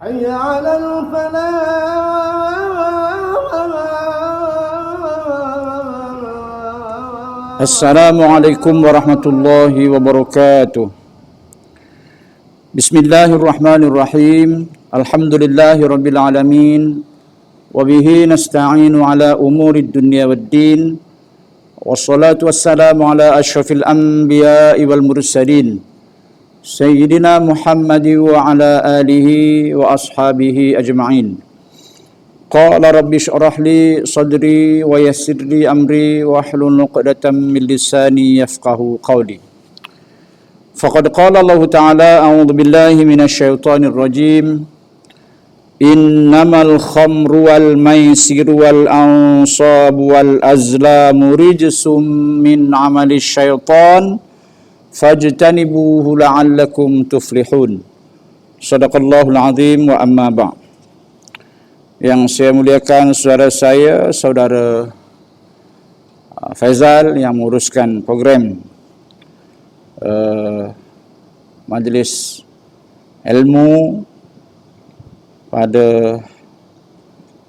حي على الفلاح. Assalamualaikum warahmatullahi wabarakatuh. Bismillahirrahmanirrahim. Alhamdulillahi rabbil alamin. Wa bihi nasta'inu ala umuri dunya waddin. Wassalatu wassalamu ala asyrafil anbiya'i wal mursalin. Sayyidina Muhammad wa ala alihi wa ashabihi ajma'in. Qala rabbi syrah li sadri wa yassir li amri wa hlul 'uqdatam min lisani yafqahu qawli. Faqad qala Allah Ta'ala a'udzu billahi minasy syaithanir rajim. Innamal khamru wal maisiru wal ansabu wal azlamu rijsum min 'amalis syaitan fajtanibuhu la'allakum tuflihun. Shadaqallahul azim wa amma ba'd. Yang saya muliakan saudara Faizal yang menguruskan program majlis ilmu pada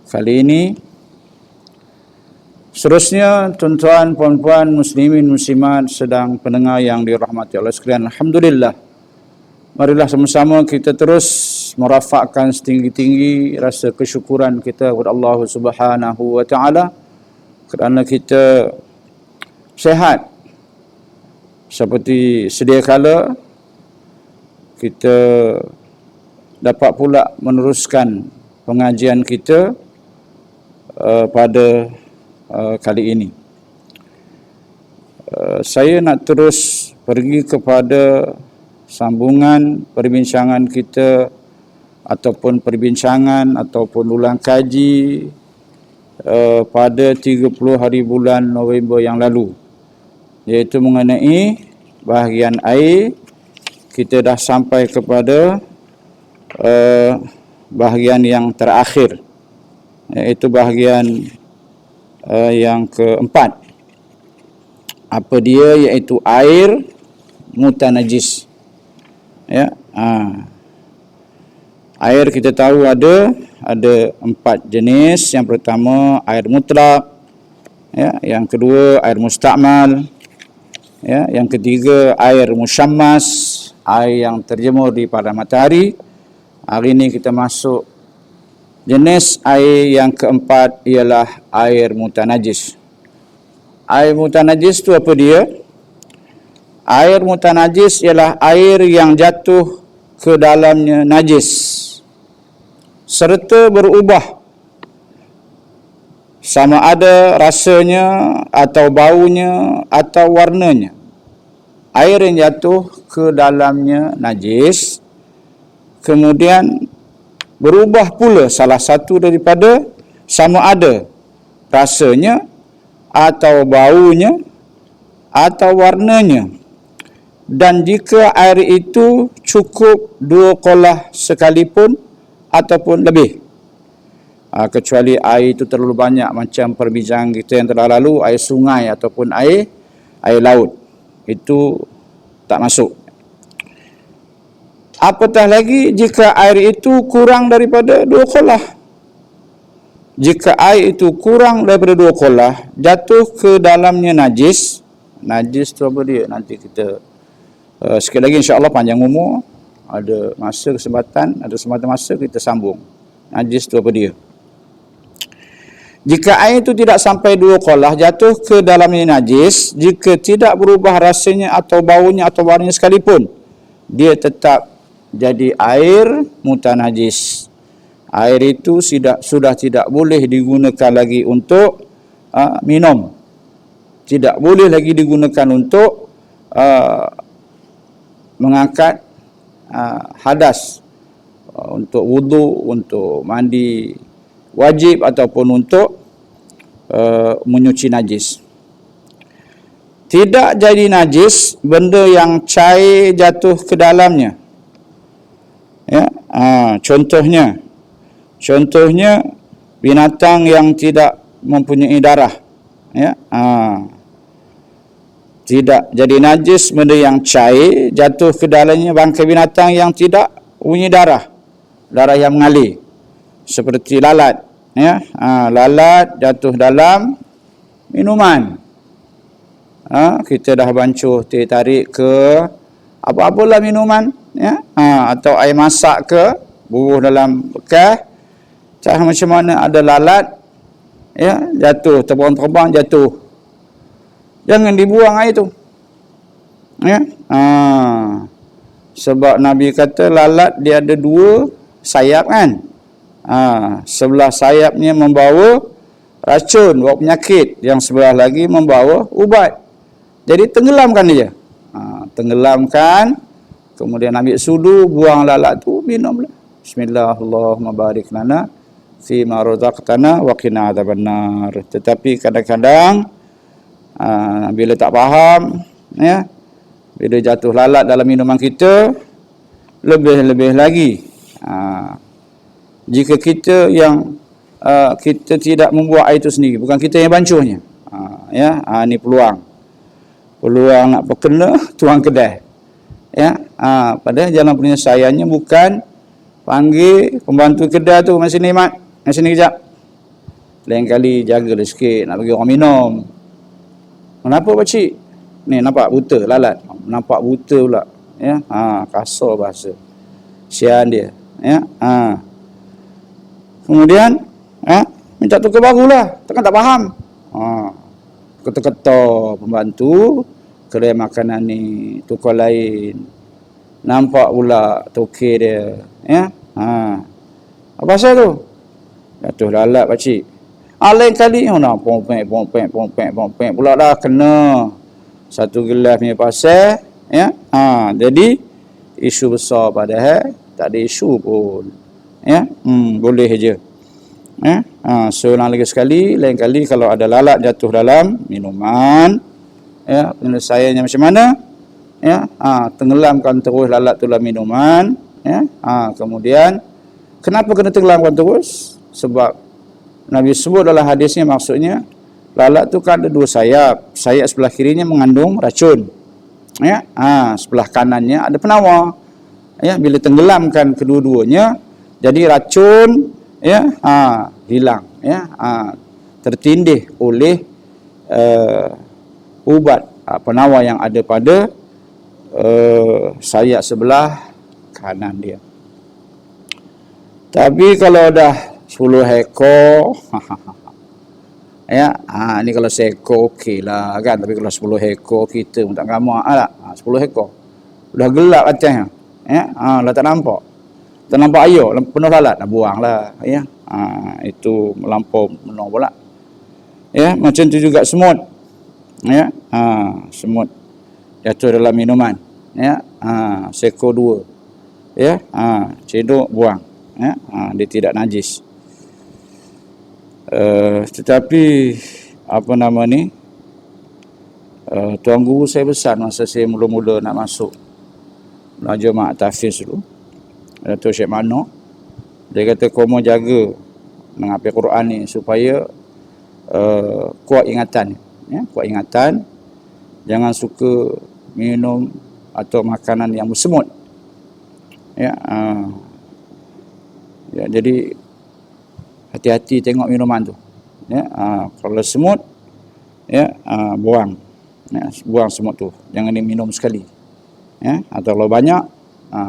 kali ini. Seterusnya, tuan-tuan, puan-puan, muslimin, muslimat, sedang pendengar yang dirahmati Allah sekalian, alhamdulillah. Marilah sama-sama kita terus merafakkan setinggi-tinggi rasa kesyukuran kita kepada Allah Subhanahu wa taala kerana kita sihat. Seperti sedia kala kita dapat pula meneruskan pengajian kita pada kali ini. Saya nak terus pergi kepada sambungan perbincangan kita ataupun ulang kaji pada 30 hari bulan November yang lalu, iaitu mengenai bahagian air. Kita dah sampai kepada bahagian yang terakhir, iaitu bahagian yang keempat. Apa dia? Iaitu air mutanajis. Ya, air kita tahu ada 4 jenis. Yang pertama air mutlak, ya, yang kedua air mustakmal, ya, yang ketiga air musyammas, air yang terjemur di pada matahari. Hari ini kita masuk jenis air yang keempat, ialah air mutanajis. Air mutanajis itu apa dia? Air mutanajis ialah air yang jatuh ke dalamnya najis serta berubah, sama ada rasanya atau baunya atau warnanya. Air yang jatuh ke dalamnya najis kemudian berubah pula salah satu daripada, sama ada rasanya atau baunya atau warnanya. Dan jika air itu cukup 2 qolah sekalipun ataupun lebih, kecuali air itu terlalu banyak, macam perbincangan kita yang telah lalu, air sungai ataupun air laut, itu tak masuk. Apatah lagi jika air itu kurang daripada 2 qolah. Jika air itu kurang daripada 2 qolah, jatuh ke dalamnya najis. Najis tu apa dia? Nanti kita sekali lagi insya-Allah, panjang umur, ada kesempatan masa kita sambung. Najis tu apa dia? Jika air itu tidak sampai 2 qolah, jatuh ke dalamnya najis, jika tidak berubah rasanya atau baunya atau warnanya sekalipun, dia tetap jadi air mutanajis. Air itu sudah tidak boleh digunakan lagi untuk minum. Tidak boleh lagi digunakan untuk mengangkat hadas, untuk wudu, untuk mandi wajib ataupun untuk menyuci najis. Tidak jadi najis benda yang cair jatuh ke dalamnya. Ya, contohnya binatang yang tidak mempunyai darah. Ya, tidak jadi najis benda yang cair jatuh ke dalamnya bangkai binatang yang tidak punya darah. darah yang mengalir seperti lalat, ya. Lalat jatuh dalam minuman. Kita dah bancuh teh tarik ke apa-apalah minuman, ya. Atau air masak ke, bubuh dalam bekas, macam mana ada lalat, ya, jatuh, terbang-terbang jatuh. Jangan dibuang air tu. Ya. Sebab Nabi kata lalat dia ada 2 sayap kan. Sebelah sayapnya membawa racun, bawa penyakit, yang sebelah lagi membawa ubat. Jadi tenggelamkan dia. Tenggelamkan, kemudian ambil sudu, buang lalat tu, minumlah. Bismillahirrahmanirrahim, barik lana fi ma razaqtana wa qina adzabannar. Tetapi kadang-kadang bila tak faham, ya, bila jatuh lalat dalam minuman kita, lebih-lebih lagi jika kita yang kita tidak membuat air itu sendiri, bukan kita yang bancuhnya, ya, ni peluang nak berkena tuang kedai, ya. Padahal jalan penyelesaiannya bukan panggil pembantu kedai tu, mari sini mat, mari sini kejap, lain kali jagalah sikit nak bagi orang minum. Kenapa pakcik? Ni nampak buta lalat. Nampak buta pula. Ya. Kasar bahasa. Sian dia. Ya. Kemudian minta tukar barulah. Takkan tak faham. Kata-kata pembantu, kedai makanan ni tukar lain. Nampak pula tukar dia. Ya. Apa pasal tu? Jatuh lalat pakcik. Lain kali pompek pula dah kena satu gelas punya pasal, ya. Jadi isu besar padahal tak ada isu pun, ya. Boleh je, ya. Seorang lagi sekali, lain kali kalau ada lalat jatuh dalam minuman, ya, penyelesaiannya macam mana, ya. Tenggelamkan terus lalat tu dalam minuman, ya. Kemudian kenapa kena tenggelamkan terus? Sebab Nabi sebut dalam hadisnya, maksudnya lalat tu kan ada 2 sayap. Sayap sebelah kirinya mengandung racun, ya. Sebelah kanannya ada penawar, ya. Bila tenggelamkan kedua-duanya, jadi racun, ya, hilang, ya, tertindih oleh ubat penawar yang ada pada sayap sebelah kanan dia. Tapi kalau dah 10 ekor, ya, ni kalau seekor okey lah kan, tapi kalau 10 ekor kita pun tak gamak lah. 10 ekor dah gelap atasnya, ya. Dah tak nampak air, penuh lalat, dah buang lah, ya. Itu melampau menong pula, ya. Macam tu juga semut, ya. Semut jatuh dalam minuman, ya. Seekor 2, ya. Cedok buang, ya. Dia tidak najis. Tetapi apa nama ni, tuan guru saya besar masa saya mula-mula nak masuk belajar mak tahfiz dulu, Dato' Syekh Mano, dia kata kau mau jaga menghafal Quran ni supaya kuat ingatan, ya, kuat ingatan, jangan suka minum atau makanan yang bersemut, ya. Jadi hati-hati tengok minuman tu, ya. Kalau semut, ya, buang, ya, buang semut tu, jangan diminum sekali, ya. Atau kalau banyak,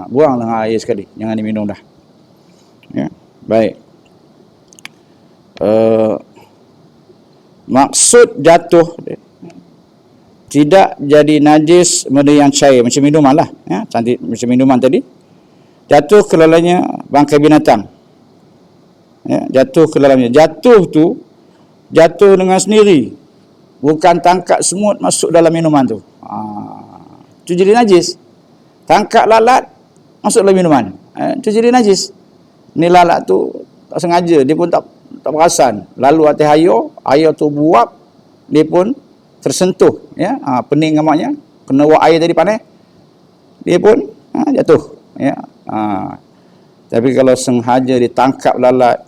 buang dengan air sekali, jangan diminum dah, ya. Baik. Maksud jatuh tidak jadi najis benda yang cair macam minuman lah, ya. Cantik macam minuman tadi, jatuh ke dalamnya bangkai binatang, ya, jatuh ke dalamnya. Jatuh tu jatuh dengan sendiri, bukan tangkap semut masuk dalam minuman tu. Itu jadi najis. Tangkap lalat masuk dalam minuman, itu jadi najis. Ni lalat tu tak sengaja, dia pun tak perasan, lalu atas air tu buap, dia pun tersentuh, ya. Pening amatnya, kena wak air tadi panas, dia pun jatuh, ya. Tapi kalau sengaja ditangkap lalat,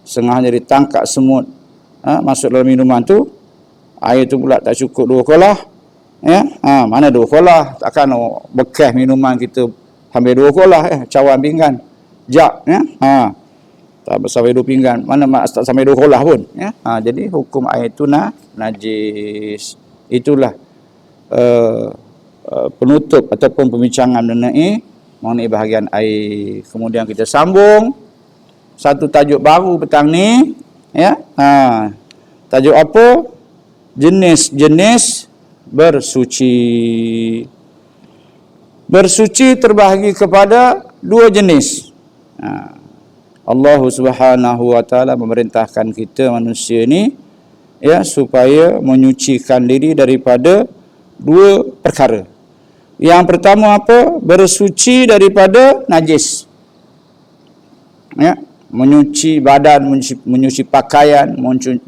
sengaja ditangkap semut, masuk dalam minuman tu, air tu pula tak cukup 2 kolah, ya. Mana 2 kolah, takkan bekas minuman kita sampai 2 kolah, cawan pinggan, jak, ya. Tak sampai 2 pinggan, mana tak sampai 2 kolah pun, ya. Jadi hukum air itu najis. Itulah penutup ataupun pembincangan mengenai bahagian air. Kemudian kita sambung satu tajuk baru petang ni, ya. Tajuk apa? Jenis-jenis bersuci. Bersuci terbahagi kepada 2 jenis. Allah Subhanahu wa taala memerintahkan kita manusia ni, ya, supaya menyucikan diri daripada 2 perkara. Yang pertama apa? Bersuci daripada najis. Ya, menyuci badan, menyuci pakaian,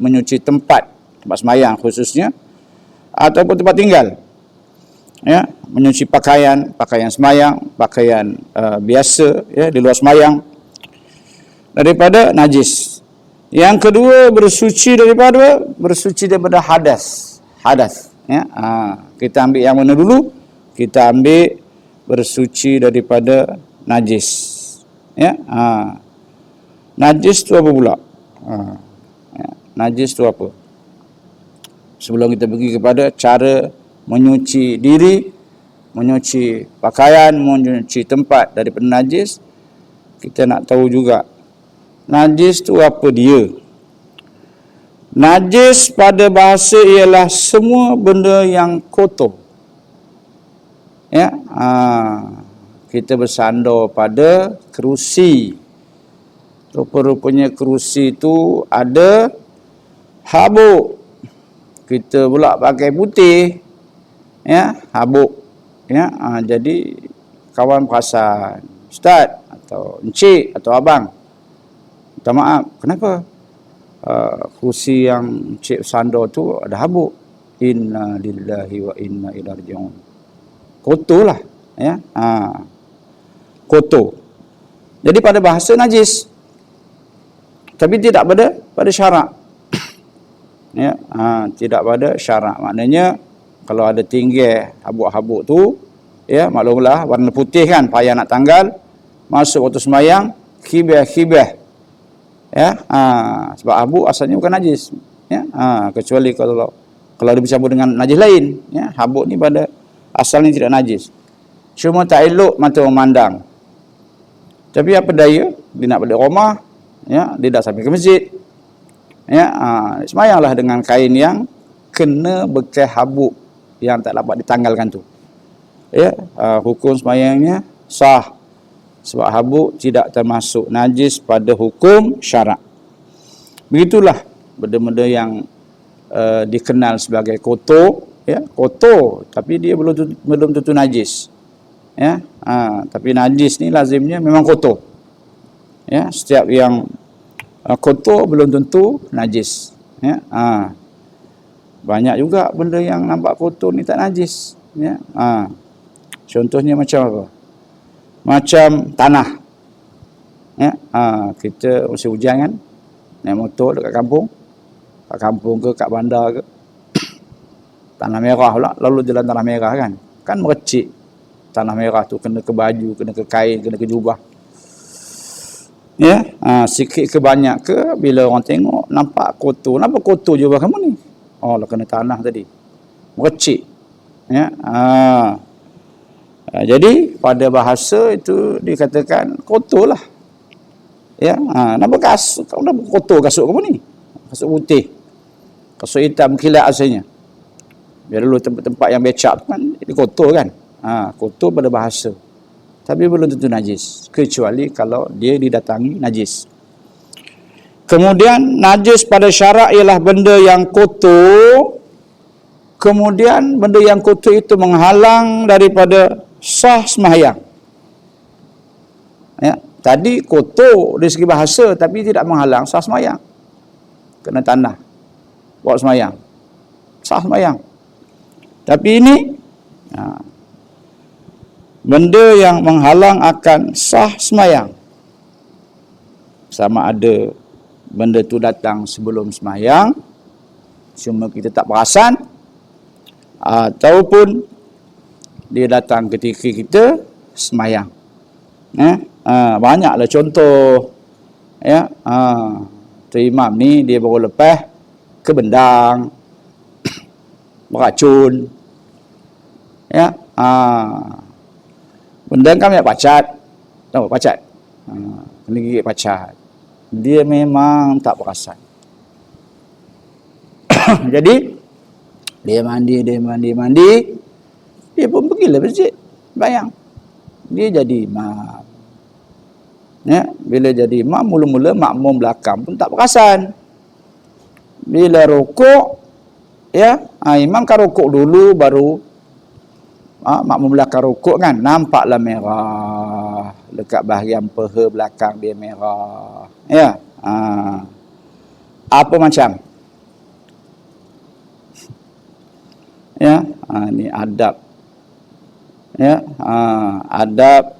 menyuci tempat sembahyang khususnya, ataupun tempat tinggal. Ya, menyuci pakaian sembahyang, pakaian biasa, ya, di luar sembahyang, daripada najis. Yang kedua, bersuci daripada hadas. Ya, kita ambil yang mana dulu? Kita ambil bersuci daripada najis. Ya, najis tu apa pula? Ya, najis tu apa? Sebelum kita pergi kepada cara menyuci diri, menyuci pakaian, menyuci tempat daripada najis, kita nak tahu juga najis tu apa dia. Najis pada bahasa ialah semua benda yang kotor. Ya, kita bersandar pada kerusi. Rupa-rupanya kerusi tu ada habuk. Kita pula pakai putih, ya, habuk. Ya, jadi kawan perasan, ustaz atau encik atau abang, minta maaf, kenapa kerusi yang encik sandar tu ada habuk? Inna lillahi wa inna ilaihi raji'un. Kotor lah, ya. Kotor. Jadi pada bahasa najis, tapi tidak pada syarak. Ya, tidak pada syarak. Maknanya kalau ada tinggi habuk-habuk tu, ya, maklumlah warna putih kan, payah nak tanggal, masuk waktu sembahyang, khibah. Ya, sebab habuk asalnya bukan najis. Ya, kecuali kalau dia bercampur dengan najis lain, ya, habuk ni pada asalnya tidak najis. Cuma tak elok mata memandang. Tapi apa daya, dia nak balik rumah, ya, dia dah sampai ke masjid. Ya, semayanglah dengan kain yang kena bekas habuk yang tak dapat ditanggalkan tu. Ya, hukum semayangnya sah. Sebab habuk tidak termasuk najis pada hukum syarak. Begitulah benda-benda yang dikenal sebagai kotor, ya, kotor, tapi dia belum tentu najis. Ya, tapi najis ni lazimnya memang kotor. Ya, setiap yang kotor belum tentu najis. Ya, banyak juga benda yang nampak kotor ni tak najis. Ya, contohnya macam apa? Macam tanah. Ya, kita musim hujan kan, naik motor dekat kampung, kat kampung ke kat bandar ke, tanah merah pula, lalu jalan tanah merah kan merecik. Tanah merah tu kena ke baju, kena ke kain, kena ke jubah. Ya, sikit ke banyak ke, bila orang tengok nampak kotor. Kenapa kotor jubah kamu ni? Oh, lah kena tanah tadi, merecik. Ya, jadi pada bahasa itu dikatakan kotor lah. Ya, kenapa kotor kasut kamu ni? Kasut putih, kasut hitam kilat asalnya. Biar dulu tempat-tempat yang becak kan, ini kotor kan. Kotor pada bahasa, tapi belum tentu najis, kecuali kalau dia didatangi najis. Kemudian najis pada syarak ialah benda yang kotor, kemudian benda yang kotor itu menghalang daripada sah sembahyang. Ya, tadi kotor dari segi bahasa, tapi tidak menghalang sah sembahyang. Kena tanah buat sembahyang, sah sembahyang. Tapi ini benda yang menghalang akan sah sembahyang. Sama ada benda tu datang sebelum sembahyang, cuma kita tak perasan, ataupun dia datang ketika kita sembahyang. Banyaklah contoh. Ya, tu imam ni dia baru lepas ke bendang, beracun. Ya, bendang kan banyak pacat. Tahu pacat? Kena gigit pacat. Dia memang tak perasan. Jadi dia mandi, dia pun pergilah masjid, bayang. Dia jadi imam. Ya, bila jadi imam, mula-mula makmum belakang pun tak perasan. Bila rukuk, ya, imam kan rukuk dulu, baru makmum belakang rukuk kan, nampaklah merah dekat bahagian peha belakang dia merah. Ya, apa macam? Ya, ni adab. Ya, adab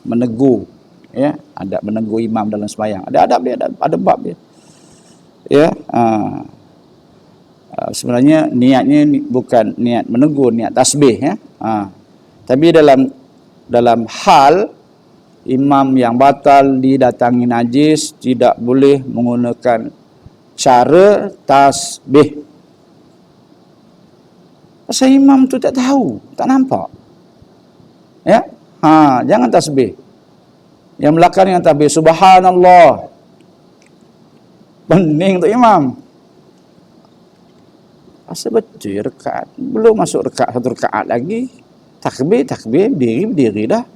menegur. Ya, adab menegur imam dalam sembahyang. Ada adab dia, ada bab dia. Ya, sebenarnya niatnya bukan niat menegur, niat tasbih, ya. Tapi dalam hal imam yang batal didatangi najis tidak boleh menggunakan cara tasbih. Pasal imam tu tak tahu, tak nampak. Ya, jangan tasbih. Yang belakang yang tasbih subhanallah. Pening tu imam. Pasal betul rakaat, belum masuk rakaat satu rakaat lagi. Takbir, berdiri dah.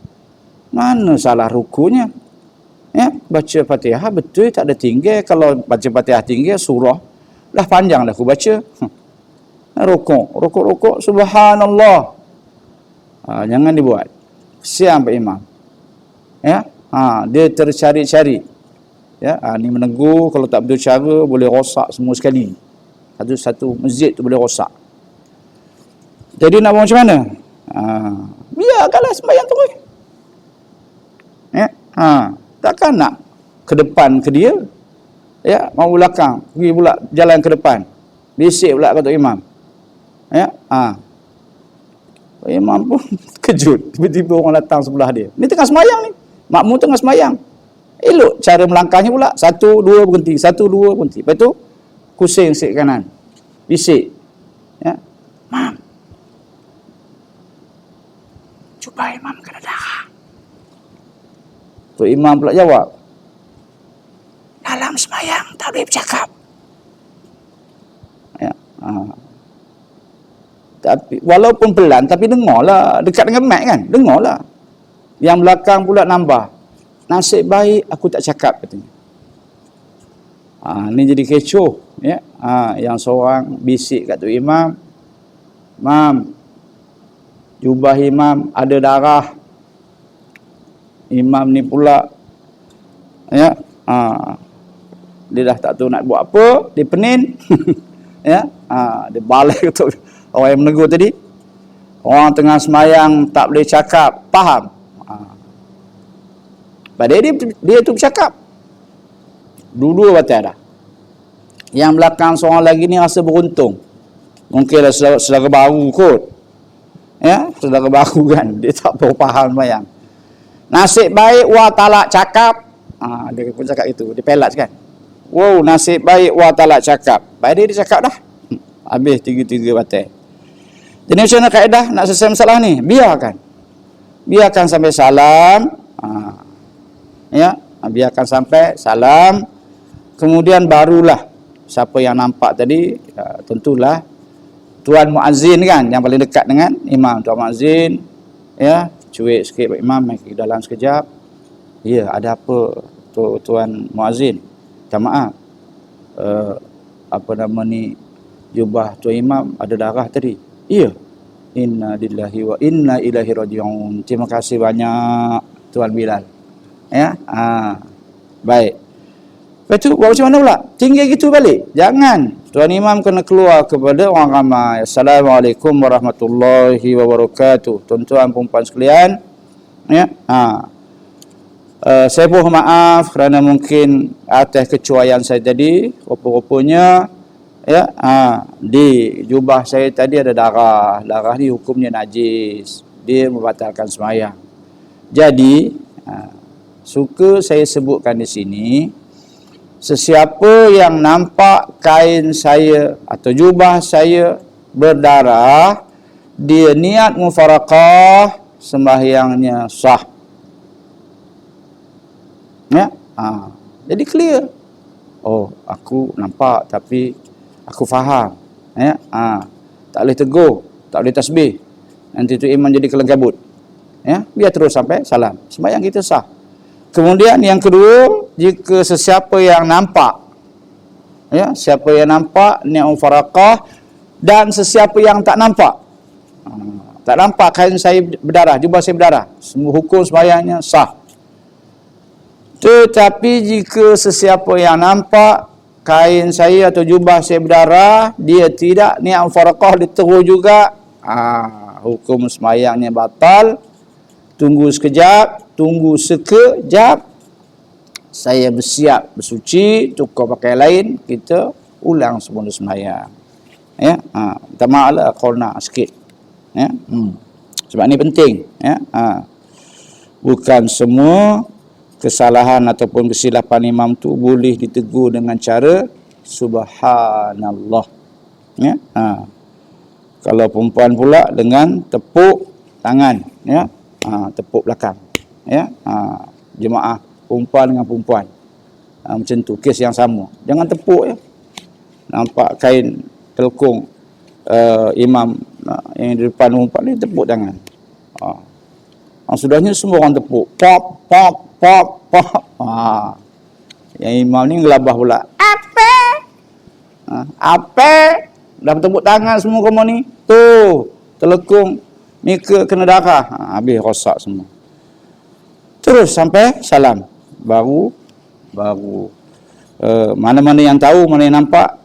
Mana salah rukunya? Ya, baca Fatihah betul, tak ada tinggal. Kalau baca Fatihah tinggal surah dah panjang dah aku baca. Rukuk subhanallah. Jangan dibuat. Kesian Pak Imam. Ya, dia tercari-cari. Ya, ni menegur, kalau tak betul cara boleh rosak semua sekali. Satu masjid tu boleh rosak. Jadi nak buat macam mana? Biarkanlah sembahyang terus. Ya, takkan nak ke depan ke dia. Ya, mau belakang, pergi pula jalan ke depan. Bisik pula kata imam. Ya, imam pun kejut, tiba-tiba orang datang sebelah dia. Ni tengah sembahyang ni. Makmum tengah sembahyang. Elok cara melangkahnya pula. 1, 2 berhenti, 1, 2 berhenti. Lepas tu kusing sikit kanan. Bisik. Ya. Mam. Cuba imam kena darah. Tu imam pula jawab. Dalam sembahyang tak boleh bercakap. Ya. Tapi walaupun pelan tapi dengarlah, dekat dengan mic kan, dengarlah. Yang belakang pula nambah. Nasib baik aku tak cakap katanya. Ni jadi kecoh, ya. Yang seorang bisik kat tu imam, "Mam, jubah imam ada darah." Imam ni pula, ya, dia dah tak tahu nak buat apa, dia penin. Ya, dia balik tu orang yang menegur tadi. Orang tengah sembahyang tak boleh cakap, faham? Padahal dia tu bercakap. Dua-dua batal dah. Yang belakang seorang lagi ni rasa beruntung. Mungkinlah saudara baru kot. Ya, saudara baru kan, dia tak tahu faham sembahyang. Nasib baik wa talak cakap. Dia pun cakap itu, dia pelat kan. Wow, nasib baik wa talak cakap. Padahal dia cakap dah. Habis tiga-tiga batal. Jadi macam mana kaedah nak selesai masalah ni? Biarkan sampai salam. Ya, biarkan sampai salam. Kemudian barulah siapa yang nampak tadi, tentulah tuan muazzin kan, yang paling dekat dengan imam. Tuan muazzin, ya, cuik sikit Pak Imam, mai ke dalam sekejap. Ya, ada apa tuan muazzin? Minta maaf. Apa nama ni, jubah tuan imam ada darah tadi. Ya. Inna lillahi wa inna ilaihi raji'un. Terima kasih banyak Tuan Bilal. Ya. Baik. Lepas tu buat macam mana pula? Tinggal gitu balik. Jangan. Tuan imam kena keluar kepada orang ramai. Assalamualaikum warahmatullahi wabarakatuh. Tuan-tuan perempuan sekalian. Ya. Saya mohon maaf kerana mungkin atas kecuaian saya tadi, rupa-rupanya ya, di jubah saya tadi ada darah. Darah ni hukumnya najis. Dia membatalkan sembahyang. Jadi suka saya sebutkan di sini, sesiapa yang nampak kain saya atau jubah saya berdarah, dia niat mufaraqah, sembahyangnya sah. Ya, jadi clear. Oh, aku nampak tapi aku faham. Ya, tak boleh tegur, tak boleh tasbih. Nanti tu imam jadi kelengkabut. Ya, biar terus sampai salam. Sembahyang kita sah. Kemudian yang kedua, jika sesiapa yang nampak, ya, siapa yang nampak niat mufaraqah, dan sesiapa yang tak nampak, tak nampak kain saya berdarah, jubah saya berdarah, semua hukum sembahyangnya sah. Tetapi jika sesiapa yang nampak kain saya atau jubah saya berdarah, dia tidak niat mufaraqah, dia terus juga, hukum sembahyangnya batal. Tunggu sekejap, saya bersiap bersuci, tukar pakaian lain, kita ulang semula sembahyang. Ya, minta maaf lah kalau nak sikit. Ya, sebab ni penting. Ya, bukan semua kesalahan ataupun kesilapan imam tu boleh ditegur dengan cara subhanallah. Ya, kalau perempuan pula dengan tepuk tangan, ya, tepuk belakang. Ya, jemaah perempuan dengan perempuan, macam tu, kes yang sama. Jangan tepuk, ya. Nampak kain telekung imam yang di depan perempuan ni, tepuk tangan. Sudahnya semua orang tepuk, pop pop pop pop. Yang imam ni ngelabah pula, apa dah tepuk tangan semua kamu ni, tu telekung mika kena darah, habis rosak semua. Terus sampai salam, baru mana-mana yang tahu, mana yang nampak,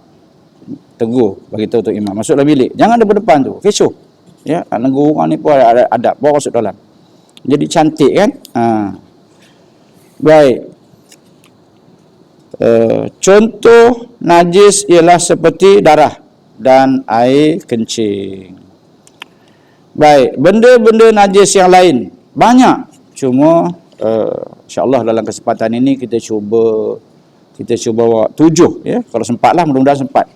tegur, bagi tahu tu imam, masuk dalam bilik, jangan depan tu, kecoh. Ya, negur orang ni pun ada adab, bawa masuk dalam. Jadi cantik kan? Baik. Contoh najis ialah seperti darah dan air kencing. Baik, benda-benda najis yang lain banyak. Cuma insya-Allah dalam kesempatan ini kita cuba bawa 7, ya. Kalau sempatlah, mudah-mudahan sempat.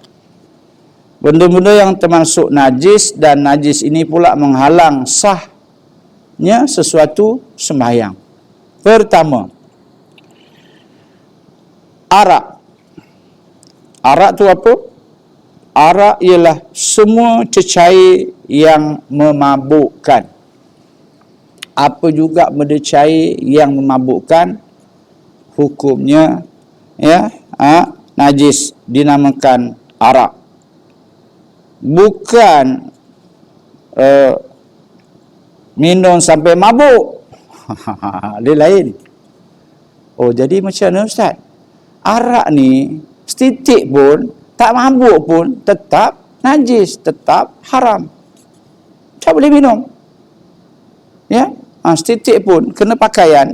Benda-benda yang termasuk najis, dan najis ini pula menghalang sahnya sesuatu sembahyang. Pertama, arak. Arak tu apa? Arak ialah semua cecair yang memabukkan. Apa juga benda cair yang memabukkan, hukumnya, ya, najis, dinamakan arak. Bukan minum sampai mabuk. Dia lain. Oh, jadi macam mana Ustaz? Arak ni setitik pun tak mabuk pun tetap najis, tetap haram. Tak boleh minum. Ya, setitik pun kena pakaian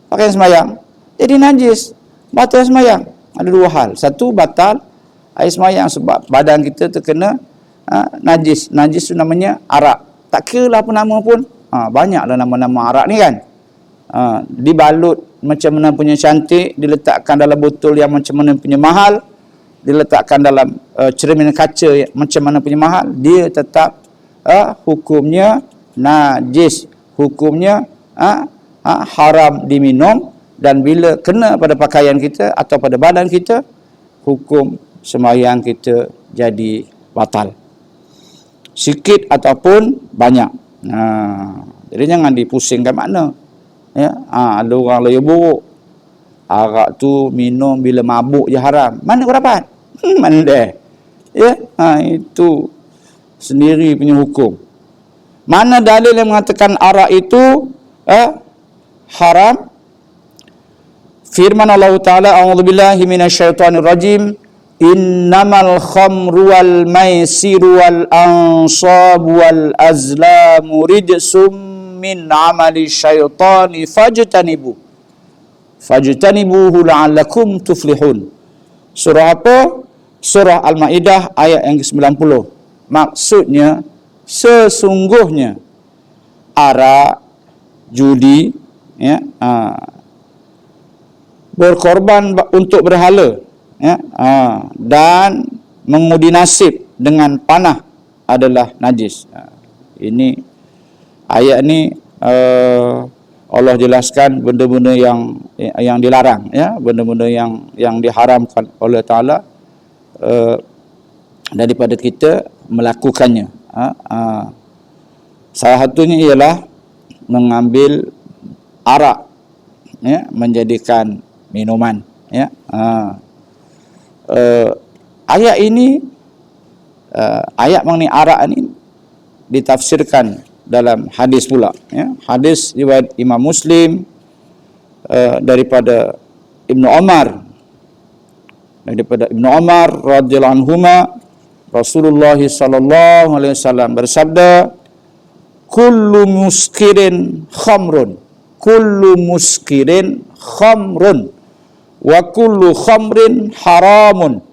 sembahyang, jadi najis, batal sembahyang. Ada dua hal. Satu, batal air sembahyang sebab badan kita terkena najis. Najis tu namanya arak. Tak kira lah apa nama pun. Banyaklah nama-nama arak ni kan. Dibalut macam mana punya cantik, diletakkan dalam botol yang macam mana punya mahal, diletakkan dalam cermin kaca yang macam mana punya mahal, dia tetap hukumnya najis, hukumnya haram diminum. Dan bila kena pada pakaian kita atau pada badan kita, hukum sembahyang kita jadi batal, sikit ataupun banyak. Jadi jangan dipusingkan makna. Ya, ada orang laya buruk, arak tu minum bila mabuk je haram. Mana kau dapat? Mana dah? Ya, itu sendiri punya hukum. Mana dalil yang mengatakan arak itu haram? Firman Allah Ta'ala, a'udzubillahi minasyaitonirrajim, innamal khamru wal maisiru wal ansabu wal azlamu rijsum min amali syaitani fajtanibuhu la'allakum tuflihun. Surah apa? Surah Al-Maidah ayat yang ke-90. Maksudnya, sesungguhnya arak, judi, ya, berkorban untuk berhala, ya, dan mengudi nasib dengan panah adalah najis. Ini ayat ni Allah jelaskan benda-benda yang dilarang, ya, benda-benda yang diharamkan oleh Taala daripada kita melakukannya. Salah satunya ialah mengambil arak, ya, menjadikan minuman, ya. Ayat ini, ayat mengenai arak ini ditafsirkan dalam hadis pula, ya. Hadis riwayat Imam Muslim daripada Ibnu Umar radhiyallahu anhuma, Rasulullah sallallahu alaihi wasallam bersabda, kullu muskirin khamrun wa kullu khamrin haramun.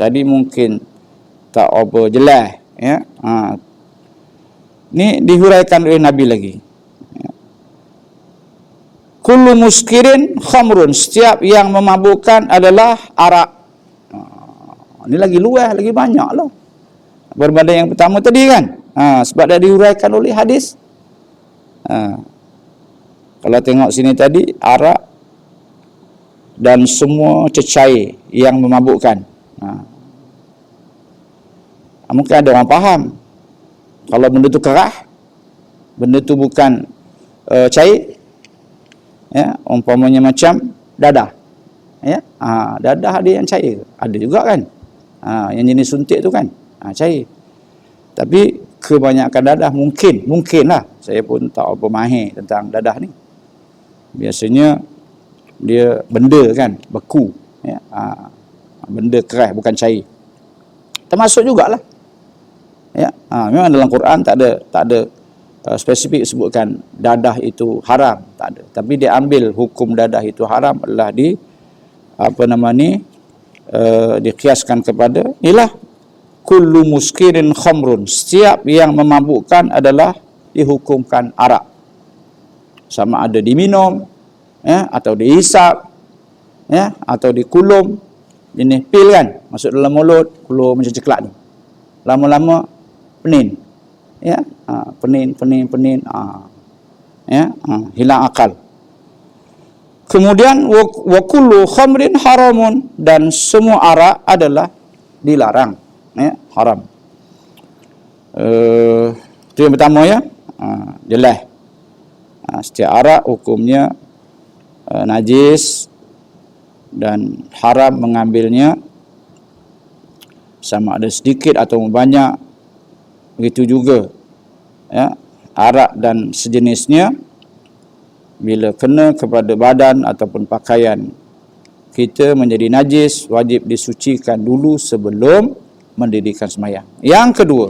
Tadi mungkin tak apa jelas, ya. Ni dihuraikan oleh Nabi lagi. Kullu muskirin khamrun, setiap yang memabukkan adalah arak. Ini lagi luas, lagi banyak lah berbanding yang pertama tadi kan. Sebab dah dihuraikan oleh hadis. Kalau tengok sini tadi, arak dan semua cecair yang memabukkan. Mungkin ada orang faham, kalau benda tu keras, benda tu bukan cair, ya, umpamanya macam dadah, ya, dadah ada yang cair, ada juga kan, yang jenis suntik tu kan, cair. Tapi kebanyakan dadah mungkin lah, saya pun tak apa mahir tentang dadah ni. Biasanya dia benda kan, beku, ya, benda keras bukan cair. Termasuk jugalah, ya, memang dalam Quran tak ada spesifik sebutkan dadah itu haram, tak ada. Tapi dia ambil hukum dadah itu haram adalah dikiaskan kepada inilah kullu muskirin khamrun, setiap yang memabukkan adalah dihukumkan arak, sama ada diminum, ya, atau dihisap, ya, atau dikulum, jenis pil kan, masuk dalam mulut, keluar macam coklat ni, lama-lama penin, ya, penin, ya, hilang akal. Kemudian wa kullu khamrin haramun, dan semua arak adalah dilarang, ya, haram. Itu yang pertama, ya. Jelas, setiap arak hukumnya najis dan haram mengambilnya, sama ada sedikit atau banyak. Begitu juga, ya, arak dan sejenisnya, bila kena kepada badan ataupun pakaian kita menjadi najis, wajib disucikan dulu sebelum mendirikan sembahyang. Yang kedua,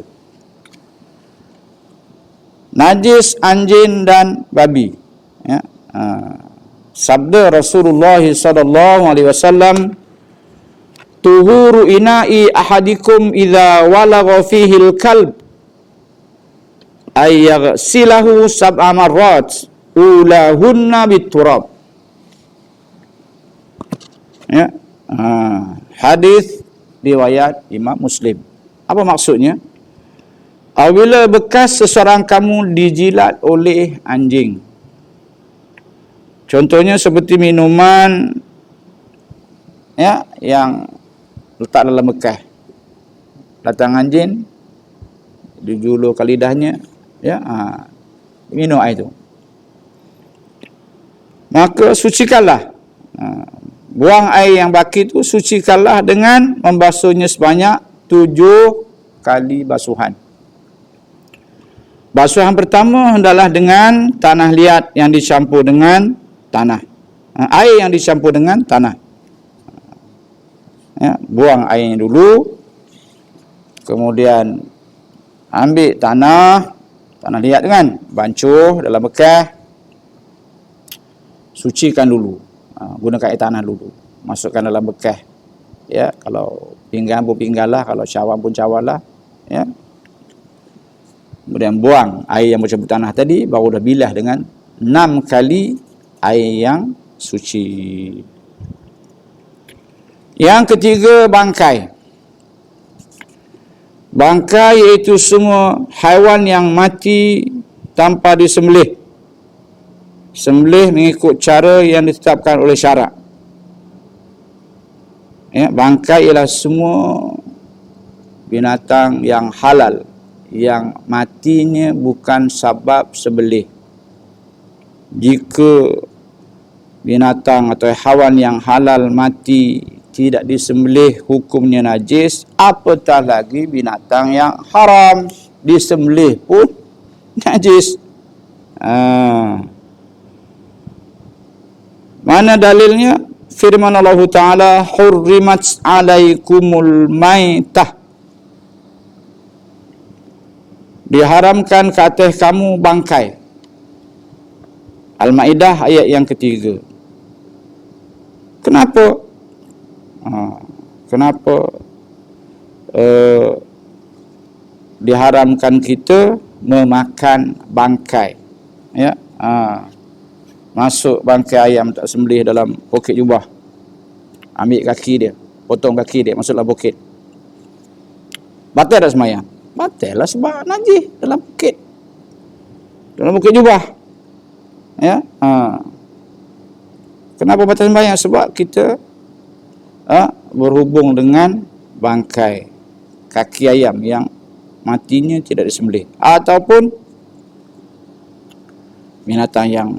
najis anjing dan babi, ya. Sabda Rasulullah sallallahu alaihi wasallam, tuhuru ina'i ahadikum idza walagha fihi al-kalb ay yaghsilahu sab'a marrat ulahunna biturab, ya. Hadis riwayat Imam Muslim. Apa maksudnya? Apabila bekas seseorang kamu dijilat oleh anjing, contohnya seperti minuman, ya, yang letak dalam bekas, datang anjing, dijulur ke lidahnya, ya, minum air itu, maka sucikanlah, buang air yang baki itu, sucikanlah dengan membasuhnya sebanyak 7 kali basuhan. Basuhan pertama hendaklah dengan tanah liat yang dicampur dengan tanah, air yang dicampur dengan tanah, ya, buang airnya dulu, kemudian ambil tanah liat kan, bancuh dalam bekas, sucikan dulu, gunakan air tanah dulu, masukkan dalam bekas, ya, kalau pinggan pun pinggan lah, kalau cawan pun cawan lah, ya. kemudian buang air yang bercampur tanah tadi, baru dah bilas dengan 6 kali air yang suci. Yang ketiga, bangkai. Bangkai iaitu semua haiwan yang mati tanpa disembelih. Sembelih mengikut cara yang ditetapkan oleh syarak. Ya, bangkai ialah semua binatang yang halal, yang matinya bukan sebab sembelih. Jika binatang atau haiwan yang halal mati tidak disembelih, hukumnya najis, apatah lagi binatang yang haram disembelih pun najis. Mana dalilnya? Firman Allah Ta'ala, hurrimat alaikumul maitah, diharamkan ke atas kamu bangkai. Al-Ma'idah ayat yang ketiga. Kenapa? Kenapa diharamkan kita memakan bangkai? Ya, masuk bangkai ayam tak sembelih dalam poket jubah, ambil kaki dia, potong kaki dia, masuklah poket. Batal tak semayang? Batal lah, sebab najis dalam poket jubah. Ya, kenapa batal sembahyang? Sebab kita berhubung dengan bangkai kaki ayam yang matinya tidak disembelih, ataupun binatang yang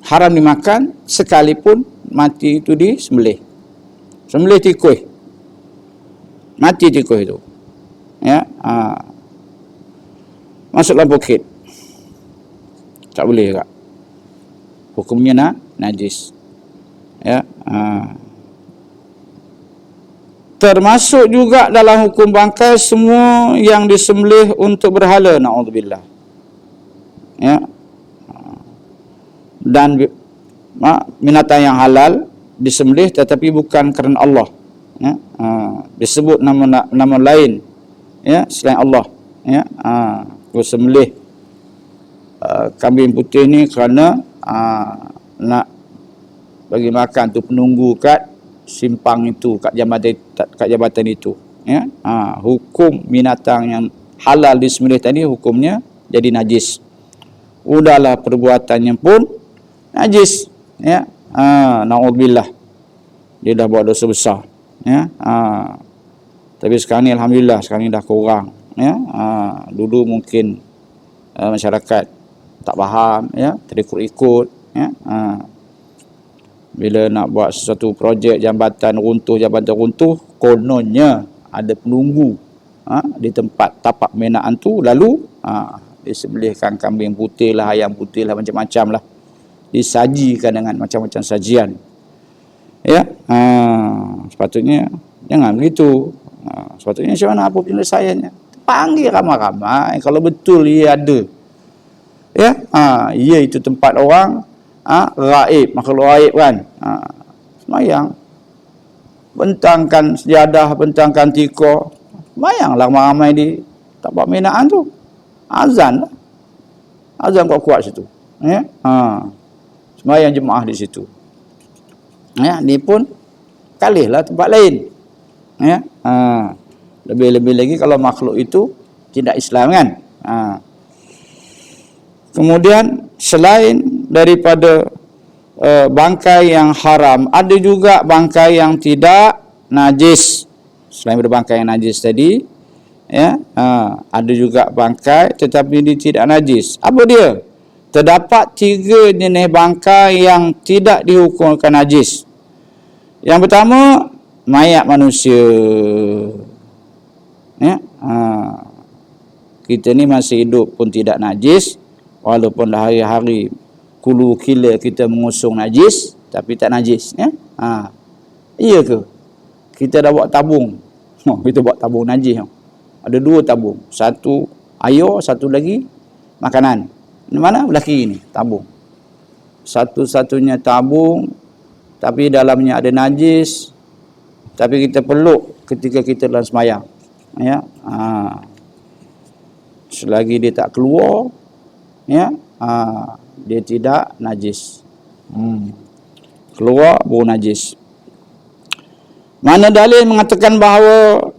haram dimakan sekalipun mati itu disembelih. Sembelih tikus, mati tikus itu, ya, masuklah poket, tak boleh tak? Hukumnya najis. Ya, termasuk juga dalam hukum bangkai semua yang disembelih untuk berhala, naudzubillah. Ya, dan binatang yang halal disembelih tetapi bukan kerana Allah. Ya, disebut nama lain, ya, selain Allah. Ya, sembelih kambing putih ni kerana nak bagi makan tu penunggu kat simpang itu, kat jabatan itu. Ya, hukum binatang yang halal disembelih tadi hukumnya jadi najis. Udahlah perbuatannya pun najis. Ya, naudzubillah, dia dah buat dosa besar. Ya, tapi sekarang ni alhamdulillah, sekarang ni dah kurang. Ya, dulu mungkin masyarakat tak faham, ya, terikut-ikut. Ya, bila nak buat sesuatu projek jabatan runtuh, kononnya ada penunggu di tempat tapak binaan tu, lalu disembelihkan kambing putih lah, ayam putih lah, macam-macam lah, disajikan dengan macam-macam sajian. Ya, sepatutnya jangan begitu. Sepatutnya macam mana, apa penyelesaiannya? Panggil ramai-ramai kalau betul ia ada. Ya, ia itu tempat orang raib, makhluk raib kan. Semayang, bentangkan sejadah, bentangkan tikar, semayanglah ramai-ramai di tapak binaan tu. Azan lah, azan kuat-kuat situ. Ya, semayang jemaah di situ. Ya, ni pun kalihlah tempat lain. Ya, lebih-lebih lagi kalau makhluk itu tidak Islam kan. Kemudian selain daripada bangkai yang haram, ada juga bangkai yang tidak najis. Selain daripada bangkai yang najis tadi, ya, ada juga bangkai tetapi dia tidak najis. Apa dia? Terdapat 3 jenis bangkai yang tidak dihukumkan najis. Yang pertama, mayat manusia. Ya, kita ni masih hidup pun tidak najis, walaupun dah hari-hari kulu kila kita mengusung najis, tapi tak najis. Ya, iya ke? Kita dah buat tabung. Kita buat tabung najis. Ada 2 tabung, satu air, satu lagi makanan. Mana belaki ni tabung? Satu-satunya tabung, tapi dalamnya ada najis, tapi kita peluk ketika kita dalam semayang. Ya, selagi dia tak keluar, ya, dia tidak najis. Keluar baru najis. Mana dalil mengatakan bahawa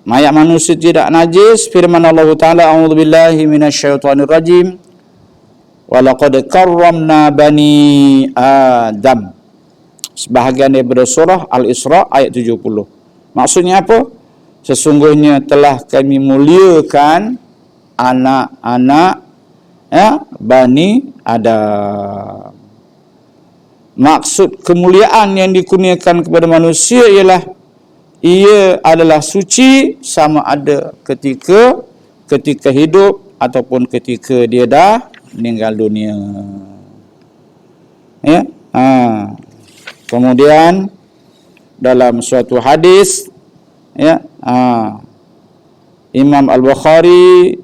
mayat manusia tidak najis? Firman Allah Ta'ala, a'udzubillahi minasyaitonir rajim. Wa laqad karramna bani Adam. Sebahagian daripada surah Al-Isra ayat 70. Maksudnya apa? Sesungguhnya telah kami muliakan anak-anak, ya, Bani Adam. Maksud kemuliaan yang dikurniakan kepada manusia ialah ia adalah suci sama ada ketika hidup ataupun ketika dia dah meninggal dunia. Ya. Kemudian dalam suatu hadis, ya, Imam Al-Bukhari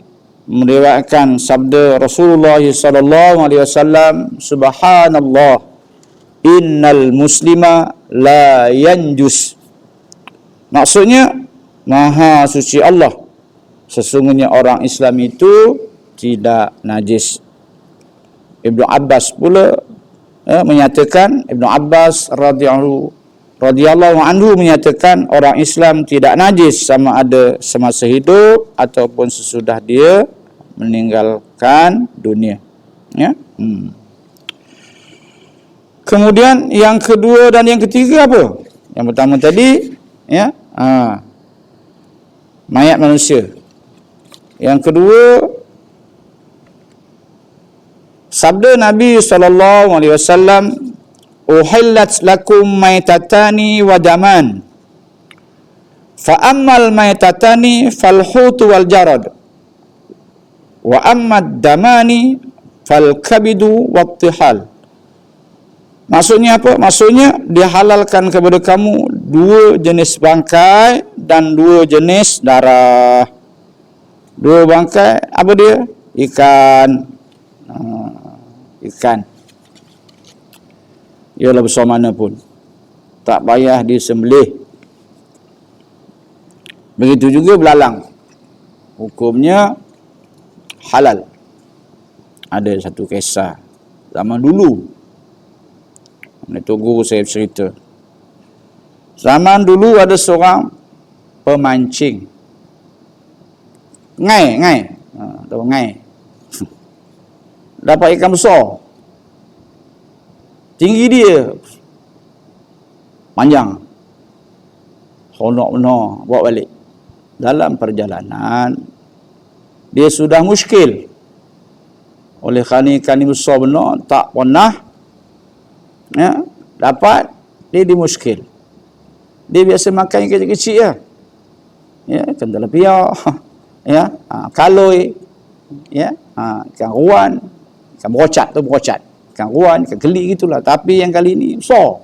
meriwayatkan sabda Rasulullah sallallahu alaihi wasallam, subhanallah, innal muslima la yanjus. Maksudnya, maha suci Allah, sesungguhnya orang Islam itu tidak najis. Ibnu Abbas pula menyatakan, Ibnu Abbas radhiyallahu anhu menyatakan orang Islam tidak najis sama ada semasa hidup ataupun sesudah dia meninggalkan dunia. Ya. Kemudian yang kedua dan yang ketiga apa? Yang pertama tadi, ya, mayat manusia. Yang kedua, sabda Nabi SAW, uhillat lakum maitatani wa daman, fa ammal maitatani fal hutu wal jarad, wa ammad damani fal kabidu wat tihal. Maksudnya apa? Maksudnya dihalalkan kepada kamu dua jenis bangkai dan dua jenis darah. Dua bangkai, apa dia? Ikan. Ikan. Ialah besar mana pun, tak payah disembelih. Begitu juga belalang, hukumnya halal. Ada satu kisah zaman dulu, tunggu saya cerita. Zaman dulu ada seorang pemancing ngai, tahu ngai? Dapat ikan besar, tinggi dia panjang, honok benar, bawa balik. Dalam perjalanan dia sudah muskil, oleh kerana ikan ni besar benar, tak pernah, ya, dapat, dia dimuskil. Dia biasa makan ikan kecil-kecil ya. Ya, ikan tilapia, ya, kaloi, ya, ikan ruan, ikan brocat tu brocat, ikan ruan, ikan keli gitulah. Tapi yang kali ni besar.